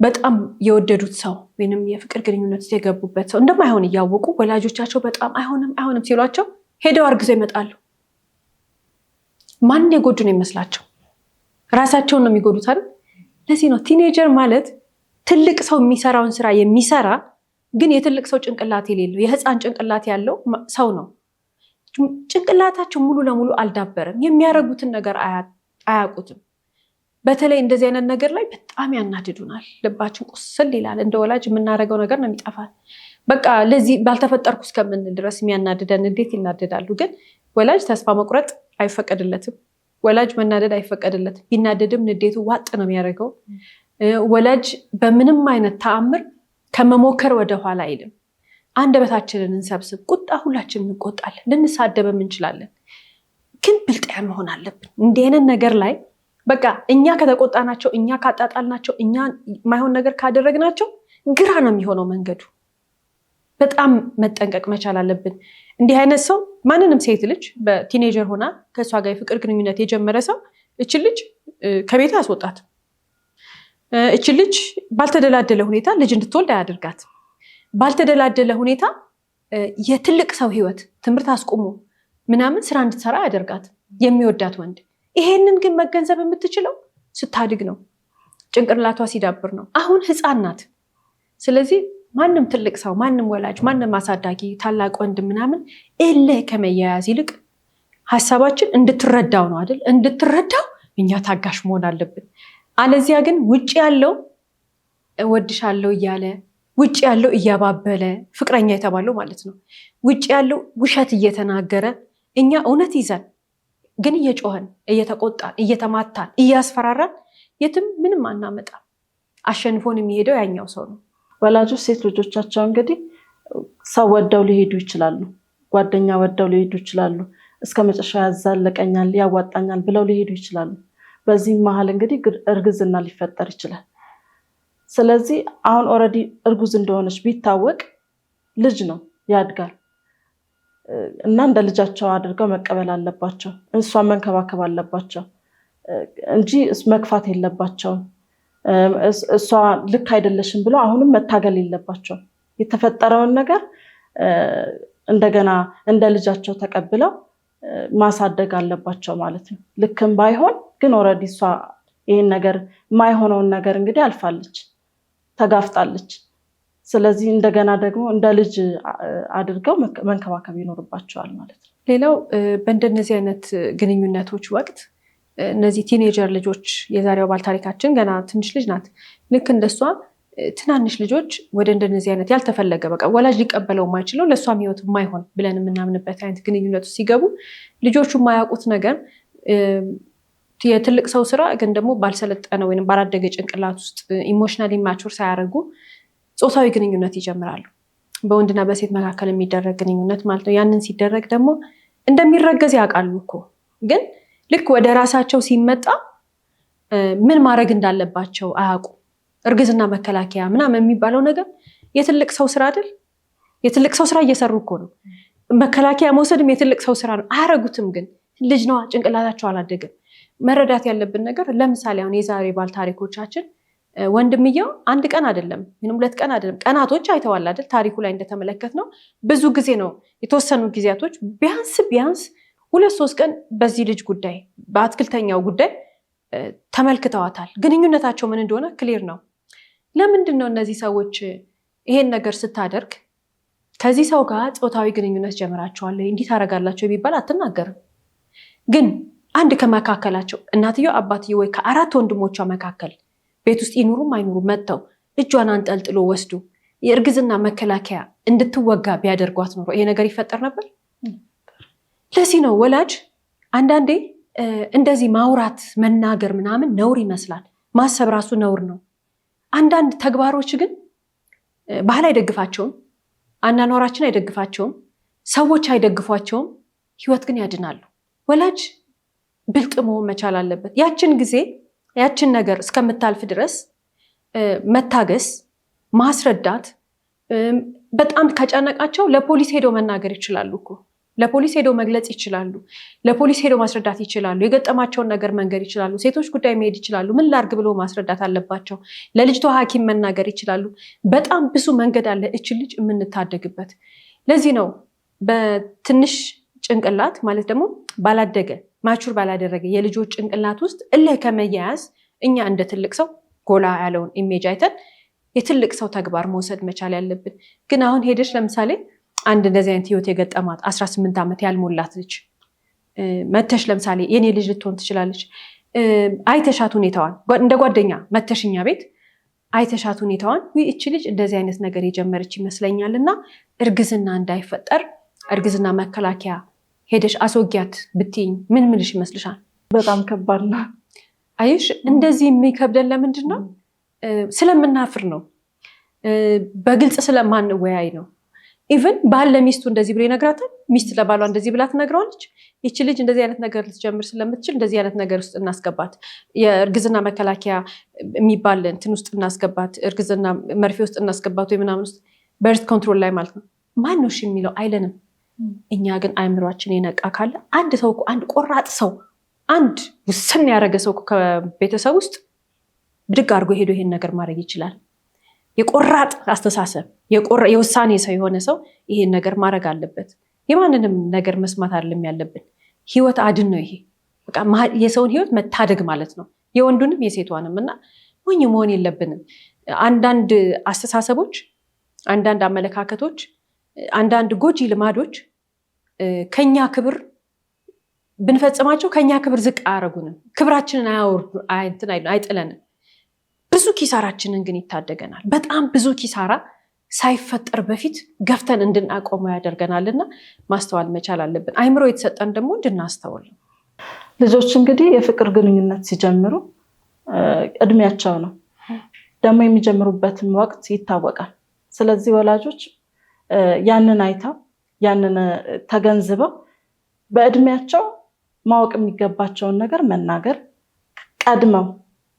በጣም የወደዱት ሰው ወይንም የፍቅር ግንኙነት ውስጥ የገቡበት ሰው እንደማይሆን እያወቁ ወላጆቻቸው በጣም አይሆንም ሲሏቸው ሄደው አርግዘው ይመጣሉ። ማን የጎዱ ነው ይመስላቸው? ራሳቸውን ነው የሚጎዱት አይደል? ለዚህ ነው ቲኔጀር ማለት ትልቅ ሰው የሚሰራውን ስራ የሚሰራ ግን የትልቅ ሰው ጭንቅላት የሌለው የህፃን ጭንቅላት ያለው ሰው ነው። ጭንቅላታቸው ሙሉ ለሙሉ አልዳበረም። የሚያረጉትን ነገር አያውቁትም። በተለይ እንደዚህ አይነት ነገር ላይ በጣም ያናድዱናል። ልባችን ቁስል ይላል። እንደ ወላጅ የምናደርገው ነገር ነው የሚጠፋል። በቃ ለዚህ ባልተፈጠርኩ እስከምንል ድረስ የሚያናድደን እንዴት ይናደዳሉ። ግን ወላጅ ተስፋ መቁረጥ አይፈቀድለትም። ወላጅ መናደድ አይፈቀድለትም። ቢናደድም ንዴቱ ዋጥ ነው የሚያደርገው። ወላጅ በምንም አይነት ተአምር ከመሞከር ወደኋላ አይልም። አንደበታችንን እንሰብስብ። ቁጣ ሁላችንም እንቆጣለን፣ ልንሳደብም እንችላለን። ግን ብልጥ መሆን አለብን። እንዲህ አይነት ነገር ላይ በቃ እኛ ከተቆጣናቸው፣ እኛ ካጣጣልናቸው፣ እኛ ማይሆን ነገር ካደረግናቸው ግራ ነው የሚሆነው መንገዱ። በጣም መጠንቀቅ መቻል አለብን። እንዲህ አይነት ሰው ማንንም ሴት ልጅ በቲኔጀር ሆና ከእሷ ጋር የፍቅር ግንኙነት የጀመረ ሰው እች ልጅ ከቤት አስወጣት። እች ልጅ ባልተደላደለ ሁኔታ ልጅ እንድትወልድ አያደርጋት። ባልተደላደለ ሁኔታ የትልቅ ሰው ህይወት ትምህርት አስቆሞ ምናምን ስራ እንድትሰራ አያደርጋት የሚወዳት ወንድ። ይሄንን ግን መገንዘብ የምትችለው ስታድግ ነው፣ ጭንቅላቷ ሲዳብር ነው። አሁን ህፃን ናት። ስለዚህ ማንም ትልቅ ሰው፣ ማንም ወላጅ፣ ማንም አሳዳጊ፣ ታላቅ ወንድ ምናምን እልህ ከመያያዝ ይልቅ ሀሳባችን እንድትረዳው ነው አይደል? እንድትረዳው እኛ ታጋሽ መሆን አለብን። አለዚያ ግን ውጭ ያለው እወድሻለሁ እያለ ውጭ ያለው እያባበለ ፍቅረኛ የተባለው ማለት ነው። ውጭ ያለው ውሸት እየተናገረ እኛ እውነት ይዘን ግን እየጮህን እየተቆጣን እየተማታን እያስፈራራን የትም ምንም አናመጣም። አሸንፎን የሚሄደው ያኛው ሰው ነው። ወላጆች ሴት ልጆቻቸው እንግዲህ ሰው ወደው ሊሄዱ ይችላሉ፣ ጓደኛ ወደው ሊሄዱ ይችላሉ፣ እስከ መጨረሻ ያዛለቀኛል ያዋጣኛል ብለው ሊሄዱ ይችላሉ። በዚህም መሀል እንግዲህ እርግዝና ሊፈጠር ይችላል። ስለዚህ አሁን ኦልሬዲ እርጉዝ እንደሆነች ቢታወቅ ልጅ ነው ያድጋል እና እንደ ልጃቸው አድርገው መቀበል አለባቸው። እሷን መንከባከብ አለባቸው እንጂ መግፋት የለባቸውም። እሷ ልክ አይደለሽም ብሎ አሁንም መታገል የለባቸው። የተፈጠረውን ነገር እንደገና እንደ ልጃቸው ተቀብለው ማሳደግ አለባቸው ማለት ነው። ልክም ባይሆን ግን ኦልሬዲ እሷ ይሄን ነገር የማይሆነውን ነገር እንግዲህ አልፋለች፣ ተጋፍጣለች። ስለዚህ እንደገና ደግሞ እንደ ልጅ አድርገው መንከባከብ ይኖርባቸዋል ማለት ነው። ሌላው በእንደነዚህ አይነት ግንኙነቶች ወቅት እነዚህ ቲኔጀር ልጆች፣ የዛሬው ባለታሪካችን ገና ትንሽ ልጅ ናት። ልክ እንደሷ ትናንሽ ልጆች ወደ እንደነዚህ አይነት ያልተፈለገ በቃ ወላጅ ሊቀበለው የማይችለው ለእሷም ህይወት የማይሆን ብለን የምናምንበት አይነት ግንኙነቱ ሲገቡ ልጆቹ የማያውቁት ነገር የትልቅ ሰው ስራ ግን ደግሞ ባልሰለጠነ ወይም ባላደገ ጭንቅላት ውስጥ ኢሞሽናሊ ማቹር ሳያደርጉ ጾታዊ ግንኙነት ይጀምራሉ። በወንድና በሴት መካከል የሚደረግ ግንኙነት ማለት ነው። ያንን ሲደረግ ደግሞ እንደሚረገዝ ያውቃሉ እኮ፣ ግን ልክ ወደ ራሳቸው ሲመጣ ምን ማድረግ እንዳለባቸው አያውቁ። እርግዝና መከላከያ ምናምን የሚባለው ነገር የትልቅ ሰው ስራ አይደል? የትልቅ ሰው ስራ እየሰሩ እኮ ነው። መከላከያ መውሰድም የትልቅ ሰው ስራ ነው። አያረጉትም፣ ግን ልጅ ነዋ፣ ጭንቅላታቸው አላደገም። መረዳት ያለብን ነገር ለምሳሌ አሁን የዛሬ ባል ታሪኮቻችን ወንድምየው አንድ ቀን አይደለም ምንም 2 ቀን አይደለም ቀናቶች አይተዋል አይደል? ታሪኩ ላይ እንደተመለከት ነው ብዙ ጊዜ ነው፣ የተወሰኑ ጊዜያቶች ቢያንስ 2-3 ቀን በዚህ ልጅ ጉዳይ በአትክልተኛው ጉዳይ ተመልክተዋታል። ግንኙነታቸው ምን እንደሆነ ክሊር ነው። ለምንድን ነው እነዚህ ሰዎች ይሄን ነገር ስታደርግ ከዚህ ሰው ጋር ጾታዊ ግንኙነት ጀምራቸዋል እንዲህ ታደርጋላቸው ቢባል አትናገርም። ግን አንድ ከመካከላቸው እናትየው አባትየው ወይ ከ4 ወንድሞቿ መካከል ቤት ውስጥ ይኑሩም አይኑሩም መጥተው እጇን አንጠልጥሎ ወስዱ የእርግዝና መከላከያ እንድትወጋ ቢያደርጓት ኖሮ ይሄ ነገር ይፈጠር ነበር? ለዚህ ነው ወላጅ አንዳንዴ እንደዚህ ማውራት መናገር ምናምን ነውር ይመስላል። ማሰብ ራሱ ነውር ነው። አንዳንድ ተግባሮች ግን ባህል አይደግፋቸውም፣ አናኗራችን አይደግፋቸውም፣ ሰዎች አይደግፏቸውም፣ ህይወት ግን ያድናሉ። ወላጅ ብልጥ መሆን መቻል አለበት። ያችን ጊዜ ያችን ነገር እስከምታልፍ ድረስ መታገስ፣ ማስረዳት። በጣም ከጨነቃቸው ለፖሊስ ሄደው መናገር ይችላሉ እኮ፣ ለፖሊስ ሄደው መግለጽ ይችላሉ፣ ለፖሊስ ሄደው ማስረዳት ይችላሉ፣ የገጠማቸውን ነገር መንገር ይችላሉ፣ ሴቶች ጉዳይ መሄድ ይችላሉ። ምን ላርግ ብሎ ማስረዳት አለባቸው። ለልጅቷ ሐኪም መናገር ይችላሉ። በጣም ብዙ መንገድ አለ እችን ልጅ የምንታደግበት። ለዚህ ነው በትንሽ ጭንቅላት ማለት ደግሞ ባላደገ ማቹር ባላደረገ የልጆች ጭንቅላት ውስጥ እልህ ከመያያዝ እኛ እንደ ትልቅ ሰው ጎላ ያለውን ኢሜጅ አይተን የትልቅ ሰው ተግባር መውሰድ መቻል ያለብን። ግን አሁን ሄደች ለምሳሌ አንድ እንደዚህ አይነት ህይወት የገጠማት 18 ዓመት ያልሞላት ልጅ መተሽ ለምሳሌ የኔ ልጅ ልትሆን ትችላለች። አይተሻት ሁኔታዋን እንደ ጓደኛ መተሽኛ ቤት አይተሻት ሁኔታዋን እቺ ልጅ እንደዚህ አይነት ነገር የጀመረች ይመስለኛል እና እርግዝና እንዳይፈጠር እርግዝና መከላከያ ሄደሽ አስወጊያት ብትይኝ ምን ምልሽ ይመስልሻል? በጣም ከባድ ነው። አይሽ እንደዚህ የሚከብደን ለምንድን ነው? ስለምናፍር ነው። በግልጽ ስለማንወያይ ነው። ኢቭን ባል ለሚስቱ እንደዚህ ብሎ ይነግራታል፣ ሚስት ለባሏ እንደዚህ ብላ ትነግረዋለች። ይቺ ልጅ እንደዚህ አይነት ነገር ልትጀምር ስለምትችል እንደዚህ አይነት ነገር ውስጥ እናስገባት፣ የእርግዝና መከላከያ የሚባል እንትን ውስጥ እናስገባት፣ እርግዝና መርፌ ውስጥ እናስገባት ወይ ምናምን ውስጥ በርዝ ኮንትሮል ላይ ማለት ነው። ማን ነው የሚለው አይለንም። እኛ ግን አእምሯችን የነቃ ካለ አንድ ሰው አንድ ቆራጥ ሰው አንድ ውስን ያደረገ ሰው ከቤተሰብ ውስጥ ብድግ አድርጎ ሄዶ ይሄን ነገር ማድረግ ይችላል። የቆራጥ አስተሳሰብ የውሳኔ ሰው የሆነ ሰው ይሄን ነገር ማድረግ አለበት። የማንንም ነገር መስማት አይደለም ያለብን። ህይወት አድን ነው ይሄ። በቃ የሰውን ህይወት መታደግ ማለት ነው፣ የወንዱንም የሴቷንም። እና ሞኝ መሆን የለብንም። አንዳንድ አስተሳሰቦች፣ አንዳንድ አመለካከቶች፣ አንዳንድ ጎጂ ልማዶች ከኛ ክብር ብንፈጽማቸው ከኛ ክብር ዝቅ አያረጉንም፣ ክብራችንን አይጥለንም። ብዙ ኪሳራችንን ግን ይታደገናል። በጣም ብዙ ኪሳራ ሳይፈጠር በፊት ገፍተን እንድናቆመው ያደርገናልና ማስተዋል መቻል አለብን። አይምሮ የተሰጠን ደግሞ እንድናስተውል። ልጆች እንግዲህ የፍቅር ግንኙነት ሲጀምሩ እድሜያቸው ነው ደግሞ የሚጀምሩበትን ወቅት ይታወቃል። ስለዚህ ወላጆች ያንን አይተው ያንን ተገንዝበው በእድሜያቸው ማወቅ የሚገባቸውን ነገር መናገር፣ ቀድመው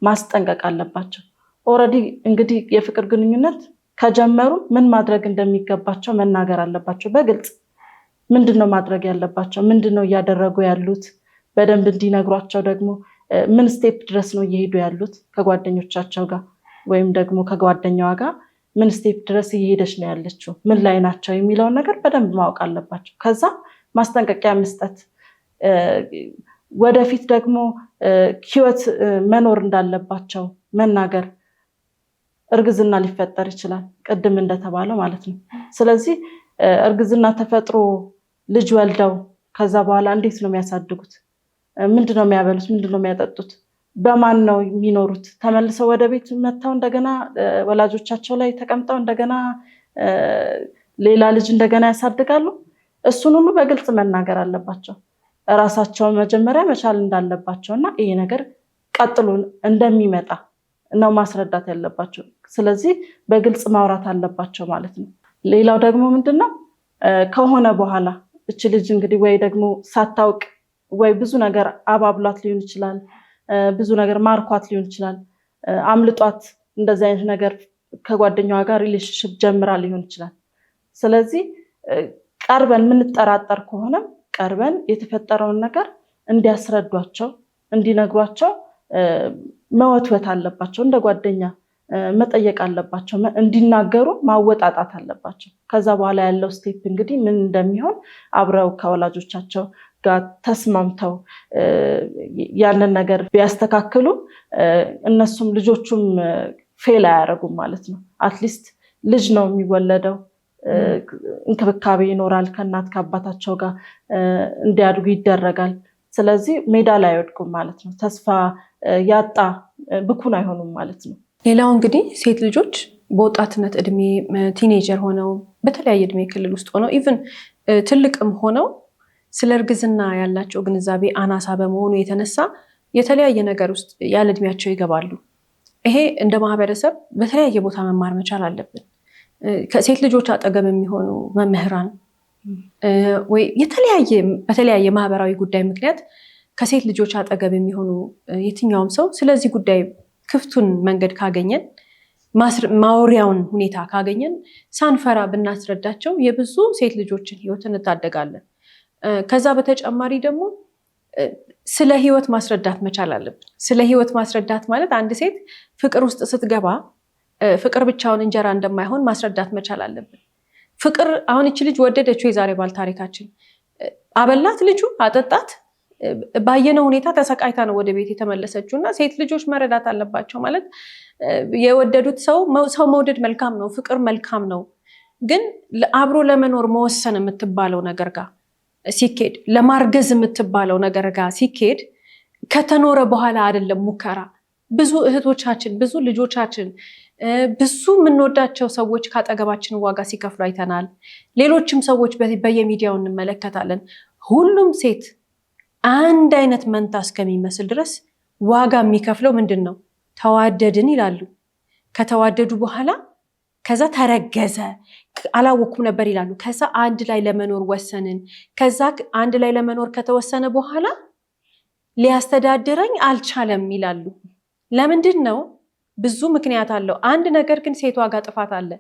ማስጠንቀቅ አለባቸው። ኦልሬዲ እንግዲህ የፍቅር ግንኙነት ከጀመሩ ምን ማድረግ እንደሚገባቸው መናገር አለባቸው። በግልጽ ምንድነው ማድረግ ያለባቸው፣ ምንድነው እያደረጉ ያሉት በደንብ እንዲነግሯቸው። ደግሞ ምን ስቴፕ ድረስ ነው እየሄዱ ያሉት ከጓደኞቻቸው ጋር ወይም ደግሞ ከጓደኛዋ ጋር ምን ስቴፕ ድረስ እየሄደች ነው ያለችው፣ ምን ላይ ናቸው የሚለውን ነገር በደንብ ማወቅ አለባቸው። ከዛ ማስጠንቀቂያ መስጠት፣ ወደፊት ደግሞ ህይወት መኖር እንዳለባቸው መናገር። እርግዝና ሊፈጠር ይችላል ቅድም እንደተባለው ማለት ነው። ስለዚህ እርግዝና ተፈጥሮ ልጅ ወልደው ከዛ በኋላ እንዴት ነው የሚያሳድጉት? ምንድነው የሚያበሉት? ምንድነው የሚያጠጡት? በማን ነው የሚኖሩት? ተመልሰው ወደ ቤት መጥተው እንደገና ወላጆቻቸው ላይ ተቀምጠው እንደገና ሌላ ልጅ እንደገና ያሳድጋሉ? እሱን ሁሉ በግልጽ መናገር አለባቸው። እራሳቸውን መጀመሪያ መቻል እንዳለባቸው እና ይሄ ነገር ቀጥሎ እንደሚመጣ ነው ማስረዳት ያለባቸው። ስለዚህ በግልጽ ማውራት አለባቸው ማለት ነው። ሌላው ደግሞ ምንድነው ከሆነ በኋላ እች ልጅ እንግዲህ ወይ ደግሞ ሳታውቅ ወይ ብዙ ነገር አባብሏት ሊሆን ይችላል፣ ብዙ ነገር ማርኳት ሊሆን ይችላል፣ አምልጧት እንደዚህ አይነት ነገር ከጓደኛዋ ጋር ሪሌሽንሽፕ ጀምራ ሊሆን ይችላል። ስለዚህ ቀርበን የምንጠራጠር ከሆነ ቀርበን የተፈጠረውን ነገር እንዲያስረዷቸው እንዲነግሯቸው መወትወት አለባቸው። እንደ ጓደኛ መጠየቅ አለባቸው። እንዲናገሩ ማወጣጣት አለባቸው። ከዛ በኋላ ያለው ስቴፕ እንግዲህ ምን እንደሚሆን አብረው ከወላጆቻቸው ጋር ተስማምተው ያንን ነገር ቢያስተካክሉ እነሱም ልጆቹም ፌል አያደርጉም ማለት ነው። አትሊስት ልጅ ነው የሚወለደው፣ እንክብካቤ ይኖራል፣ ከእናት ከአባታቸው ጋር እንዲያድጉ ይደረጋል። ስለዚህ ሜዳ ላይ አይወድቁም ማለት ነው። ተስፋ ያጣ ብኩን አይሆኑም ማለት ነው። ሌላው እንግዲህ ሴት ልጆች በወጣትነት እድሜ ቲኔጀር ሆነው በተለያየ እድሜ ክልል ውስጥ ሆነው ኢቭን ትልቅም ሆነው ስለ እርግዝና ያላቸው ግንዛቤ አናሳ በመሆኑ የተነሳ የተለያየ ነገር ውስጥ ያለ እድሜያቸው ይገባሉ። ይሄ እንደ ማህበረሰብ በተለያየ ቦታ መማር መቻል አለብን። ከሴት ልጆች አጠገብ የሚሆኑ መምህራን ወይ በተለያየ ማህበራዊ ጉዳይ ምክንያት ከሴት ልጆች አጠገብ የሚሆኑ የትኛውም ሰው ስለዚህ ጉዳይ ክፍቱን መንገድ ካገኘን፣ ማውሪያውን ሁኔታ ካገኘን ሳንፈራ ብናስረዳቸው የብዙ ሴት ልጆችን ህይወት እንታደጋለን። ከዛ በተጨማሪ ደግሞ ስለ ህይወት ማስረዳት መቻል አለብን። ስለ ህይወት ማስረዳት ማለት አንድ ሴት ፍቅር ውስጥ ስትገባ ፍቅር ብቻውን እንጀራ እንደማይሆን ማስረዳት መቻል አለብን። ፍቅር አሁን እቺ ልጅ ወደደችው፣ የዛሬ ባል ታሪካችን አበላት፣ ልጁ አጠጣት፣ ባየነው ሁኔታ ተሰቃይታ ነው ወደ ቤት የተመለሰችው። እና ሴት ልጆች መረዳት አለባቸው ማለት የወደዱት ሰው መውደድ መልካም ነው፣ ፍቅር መልካም ነው። ግን አብሮ ለመኖር መወሰን የምትባለው ነገር ጋር ሲኬድ፣ ለማርገዝ የምትባለው ነገር ጋር ሲኬድ ከተኖረ በኋላ አይደለም ሙከራ። ብዙ እህቶቻችን፣ ብዙ ልጆቻችን፣ ብዙ የምንወዳቸው ሰዎች ካጠገባችን ዋጋ ሲከፍሉ አይተናል። ሌሎችም ሰዎች በየሚዲያው እንመለከታለን። ሁሉም ሴት አንድ አይነት መንታ እስከሚመስል ድረስ ዋጋ የሚከፍለው ምንድን ነው? ተዋደድን ይላሉ። ከተዋደዱ በኋላ ከዛ ተረገዘ፣ አላወኩም ነበር ይላሉ። ከዛ አንድ ላይ ለመኖር ወሰንን። ከዛ አንድ ላይ ለመኖር ከተወሰነ በኋላ ሊያስተዳድረኝ አልቻለም ይላሉ። ለምንድን ነው? ብዙ ምክንያት አለው። አንድ ነገር ግን ሴቷ ጋር ጥፋት አለ።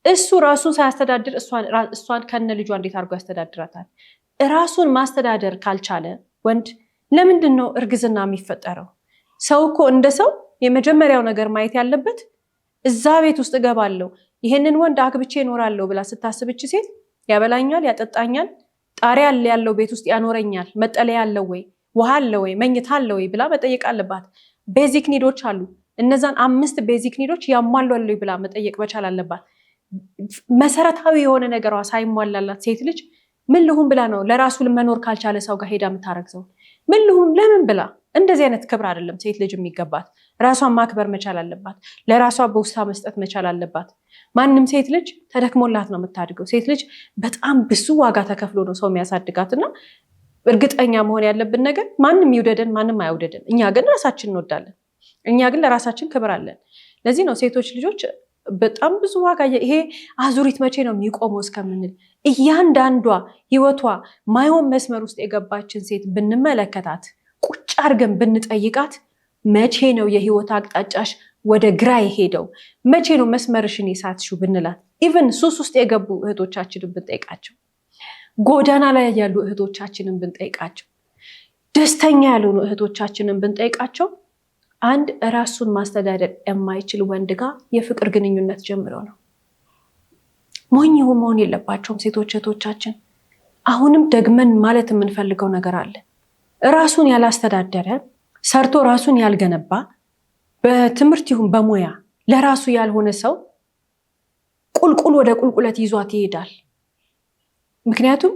እሱ ራሱን ሳያስተዳድር እሷን ከነ ልጇ እንዴት አድርጎ ያስተዳድራታል? ራሱን ማስተዳደር ካልቻለ ወንድ ለምንድን ነው እርግዝና የሚፈጠረው? ሰው እኮ እንደ ሰው የመጀመሪያው ነገር ማየት ያለበት እዛ ቤት ውስጥ እገባለሁ ይሄንን ወንድ አግብቼ እኖራለሁ ብላ ስታስብች ሴት ያበላኛል፣ ያጠጣኛል፣ ጣሪያ ያለው ቤት ውስጥ ያኖረኛል፣ መጠለያ አለው ወይ፣ ውሃ አለ ወይ፣ መኝታ አለ ወይ ብላ መጠየቅ አለባት። ቤዚክ ኒዶች አሉ። እነዛን 5 ቤዚክ ኒዶች ያሟላሉ ብላ መጠየቅ መቻል አለባት። መሰረታዊ የሆነ ነገሯ ሳይሟላላት ሴት ልጅ ምን ልሁን ብላ ነው ለራሱ መኖር ካልቻለ ሰው ጋር ሄዳ የምታረግዘው? ምን ልሁን ለምን ብላ እንደዚህ አይነት ክብር አይደለም ሴት ልጅ የሚገባት። ራሷን ማክበር መቻል አለባት። ለራሷ ቦታ መስጠት መቻል አለባት። ማንም ሴት ልጅ ተደክሞላት ነው የምታድገው። ሴት ልጅ በጣም ብዙ ዋጋ ተከፍሎ ነው ሰው የሚያሳድጋትና እርግጠኛ መሆን ያለብን ነገር ማንም ይውደደን ማንም አይውደደን፣ እኛ ግን ራሳችን እንወዳለን። እኛ ግን ለራሳችን ክብር አለን። ለዚህ ነው ሴቶች ልጆች በጣም ብዙ ዋጋ ይሄ አዙሪት መቼ ነው የሚቆመው እስከምንል እያንዳንዷ ህይወቷ ማይሆን መስመር ውስጥ የገባችን ሴት ብንመለከታት ቁጭ አድርገን ብንጠይቃት መቼ ነው የህይወት አቅጣጫሽ ወደ ግራ የሄደው? መቼ ነው መስመርሽን የሳትሽው ብንላት፣ ኢቨን ሱስ ውስጥ የገቡ እህቶቻችንን ብንጠይቃቸው፣ ጎዳና ላይ ያሉ እህቶቻችንን ብንጠይቃቸው፣ ደስተኛ ያልሆኑ እህቶቻችንን ብንጠይቃቸው አንድ ራሱን ማስተዳደር የማይችል ወንድ ጋር የፍቅር ግንኙነት ጀምረው ነው። ሞኝ መሆን የለባቸውም ሴቶች እህቶቻችን። አሁንም ደግመን ማለት የምንፈልገው ነገር አለ። ራሱን ያላስተዳደረ ሰርቶ ራሱን ያልገነባ በትምህርት ይሁን በሙያ ለራሱ ያልሆነ ሰው ቁልቁል ወደ ቁልቁለት ይዟት ይሄዳል። ምክንያቱም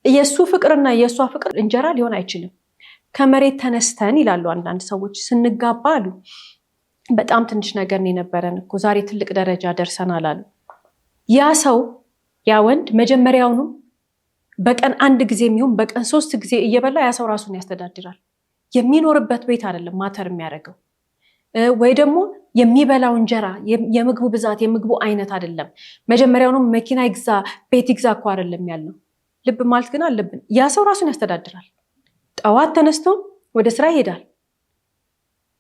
የእሱ ፍቅርና የእሷ ፍቅር እንጀራ ሊሆን አይችልም። ከመሬት ተነስተን ይላሉ አንዳንድ ሰዎች ስንጋባ አሉ በጣም ትንሽ ነገር ነው የነበረን እኮ ዛሬ ትልቅ ደረጃ ደርሰናል አሉ። ያ ሰው ያ ወንድ መጀመሪያውኑ በቀን 1 ጊዜ የሚሆን በቀን 3 ጊዜ እየበላ ያ ሰው ራሱን ያስተዳድራል። የሚኖርበት ቤት አይደለም ማተር የሚያደርገው፣ ወይ ደግሞ የሚበላው እንጀራ የምግቡ ብዛት የምግቡ አይነት አይደለም። መጀመሪያውኑ መኪና ይግዛ ቤት ይግዛ እኮ አይደለም ያልነው። ልብ ማለት ግን አለብን። ያ ሰው ራሱን ያስተዳድራል። ጠዋት ተነስቶ ወደ ስራ ይሄዳል።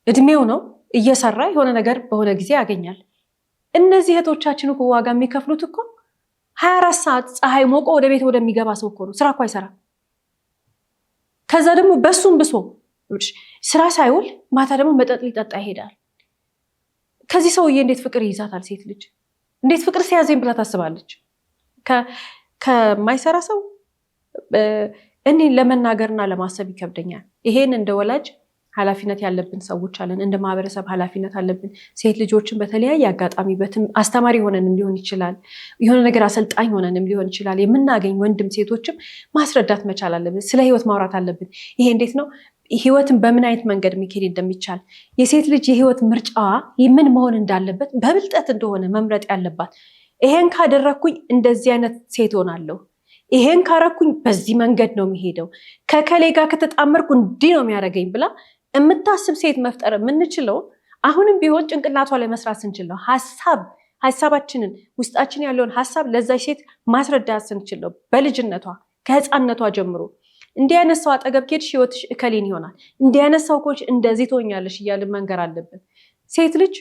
እድሜው ነው እየሰራ የሆነ ነገር በሆነ ጊዜ ያገኛል። እነዚህ እህቶቻችን እኮ ዋጋ የሚከፍሉት እኮ 24 ሰዓት ፀሐይ ሞቆ ወደ ቤት ወደሚገባ ሰው እኮ ነው። ስራ እኮ አይሰራ። ከዛ ደግሞ በሱም ብሶ ስራ ሳይውል ማታ ደግሞ መጠጥ ሊጠጣ ይሄዳል። ከዚህ ሰውዬ እንዴት ፍቅር ይይዛታል ሴት ልጅ? እንዴት ፍቅር ሲያዘኝ ብላ ታስባለች? ከማይሰራ ሰው እኔ ለመናገርና ለማሰብ ይከብደኛል። ይሄን እንደ ወላጅ ኃላፊነት ያለብን ሰዎች አለን። እንደ ማህበረሰብ ኃላፊነት አለብን። ሴት ልጆችን በተለያየ አጋጣሚ አስተማሪ ሆነንም ሊሆን ይችላል፣ የሆነ ነገር አሰልጣኝ ሆነንም ሊሆን ይችላል። የምናገኝ ወንድም ሴቶችም ማስረዳት መቻል አለብን። ስለ ህይወት ማውራት አለብን። ይሄ እንዴት ነው ህይወትን በምን አይነት መንገድ መሄድ እንደሚቻል፣ የሴት ልጅ የህይወት ምርጫዋ ምን መሆን እንዳለበት በብልጠት እንደሆነ መምረጥ ያለባት። ይሄን ካደረኩኝ እንደዚህ አይነት ሴት ሆናለሁ፣ ይሄን ካረኩኝ በዚህ መንገድ ነው የሚሄደው፣ ከከሌ ጋር ከተጣመርኩ እንዲህ ነው የሚያደርገኝ ብላ የምታስብ ሴት መፍጠር የምንችለው አሁንም ቢሆን ጭንቅላቷ ላይ መስራት ስንችል ነው። ሀሳባችንን ውስጣችን ያለውን ሀሳብ ለዛች ሴት ማስረዳት ስንችል ነው። በልጅነቷ ከህፃነቷ ጀምሮ እንዲህ አይነት ሰው አጠገብ ከሄድሽ ህይወትሽ እከሌን ይሆናል፣ እንዲህ አይነት ሰው ኮች እንደዚህ ትሆኛለሽ እያልን መንገር አለብን። ሴት ልጅ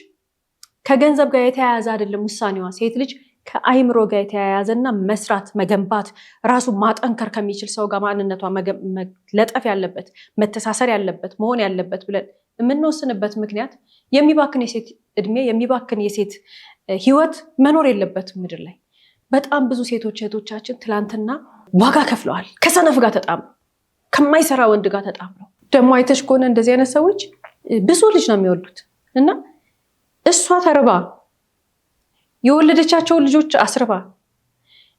ከገንዘብ ጋር የተያያዘ አይደለም ውሳኔዋ። ሴት ልጅ ከአይምሮ ጋር የተያያዘና መስራት መገንባት ራሱ ማጠንከር ከሚችል ሰው ጋር ማንነቷ መለጠፍ ያለበት መተሳሰር ያለበት መሆን ያለበት ብለን የምንወስንበት ምክንያት የሚባክን የሴት እድሜ የሚባክን የሴት ህይወት መኖር የለበትም ምድር ላይ። በጣም ብዙ ሴቶች እህቶቻችን ትላንትና ዋጋ ከፍለዋል። ከሰነፍ ጋር ተጣምረው፣ ከማይሰራ ወንድ ጋር ተጣምረው። ደግሞ አይተሽ ከሆነ እንደዚህ አይነት ሰዎች ብዙ ልጅ ነው የሚወልዱት እና እሷ ተርባ የወለደቻቸው ልጆች አስርባ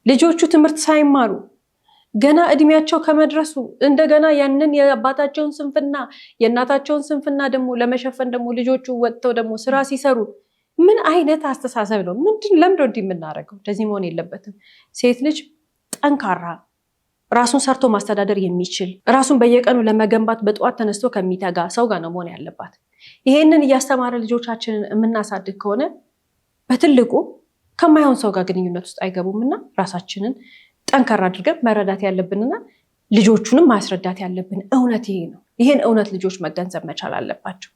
ልጆቹ ትምህርት ሳይማሩ ገና እድሜያቸው ከመድረሱ እንደገና ያንን የአባታቸውን ስንፍና የእናታቸውን ስንፍና ደግሞ ለመሸፈን ደግሞ ልጆቹ ወጥተው ደግሞ ስራ ሲሰሩ ምን አይነት አስተሳሰብ ነው? ለምንድን እንዲህ የምናደርገው? እንደዚህ መሆን የለበትም። ሴት ልጅ ጠንካራ ራሱን ሰርቶ ማስተዳደር የሚችል ራሱን በየቀኑ ለመገንባት በጠዋት ተነስቶ ከሚተጋ ሰው ጋር ነው መሆን ያለባት። ይሄንን እያስተማረ ልጆቻችንን የምናሳድግ ከሆነ በትልቁ ከማይሆን ሰው ጋር ግንኙነት ውስጥ አይገቡምና ራሳችንን ጠንካራ አድርገን መረዳት ያለብንና ልጆቹንም ማስረዳት ያለብን እውነት ይሄ ነው። ይሄን እውነት ልጆች መገንዘብ መቻል አለባቸው።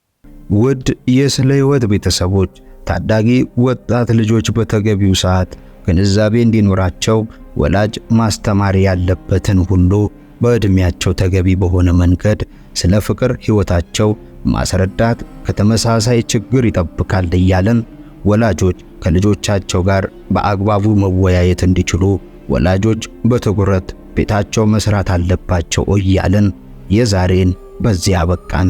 ውድ የስለ ህይወት ቤተሰቦች፣ ታዳጊ ወጣት ልጆች በተገቢው ሰዓት ግንዛቤ እንዲኖራቸው ወላጅ ማስተማር ያለበትን ሁሉ በእድሜያቸው ተገቢ በሆነ መንገድ ስለ ፍቅር ህይወታቸው ማስረዳት ከተመሳሳይ ችግር ይጠብቃል እያለን ወላጆች ከልጆቻቸው ጋር በአግባቡ መወያየት እንዲችሉ ወላጆች በትኩረት ቤታቸው መስራት አለባቸው እያለን የዛሬን በዚያ አበቃን።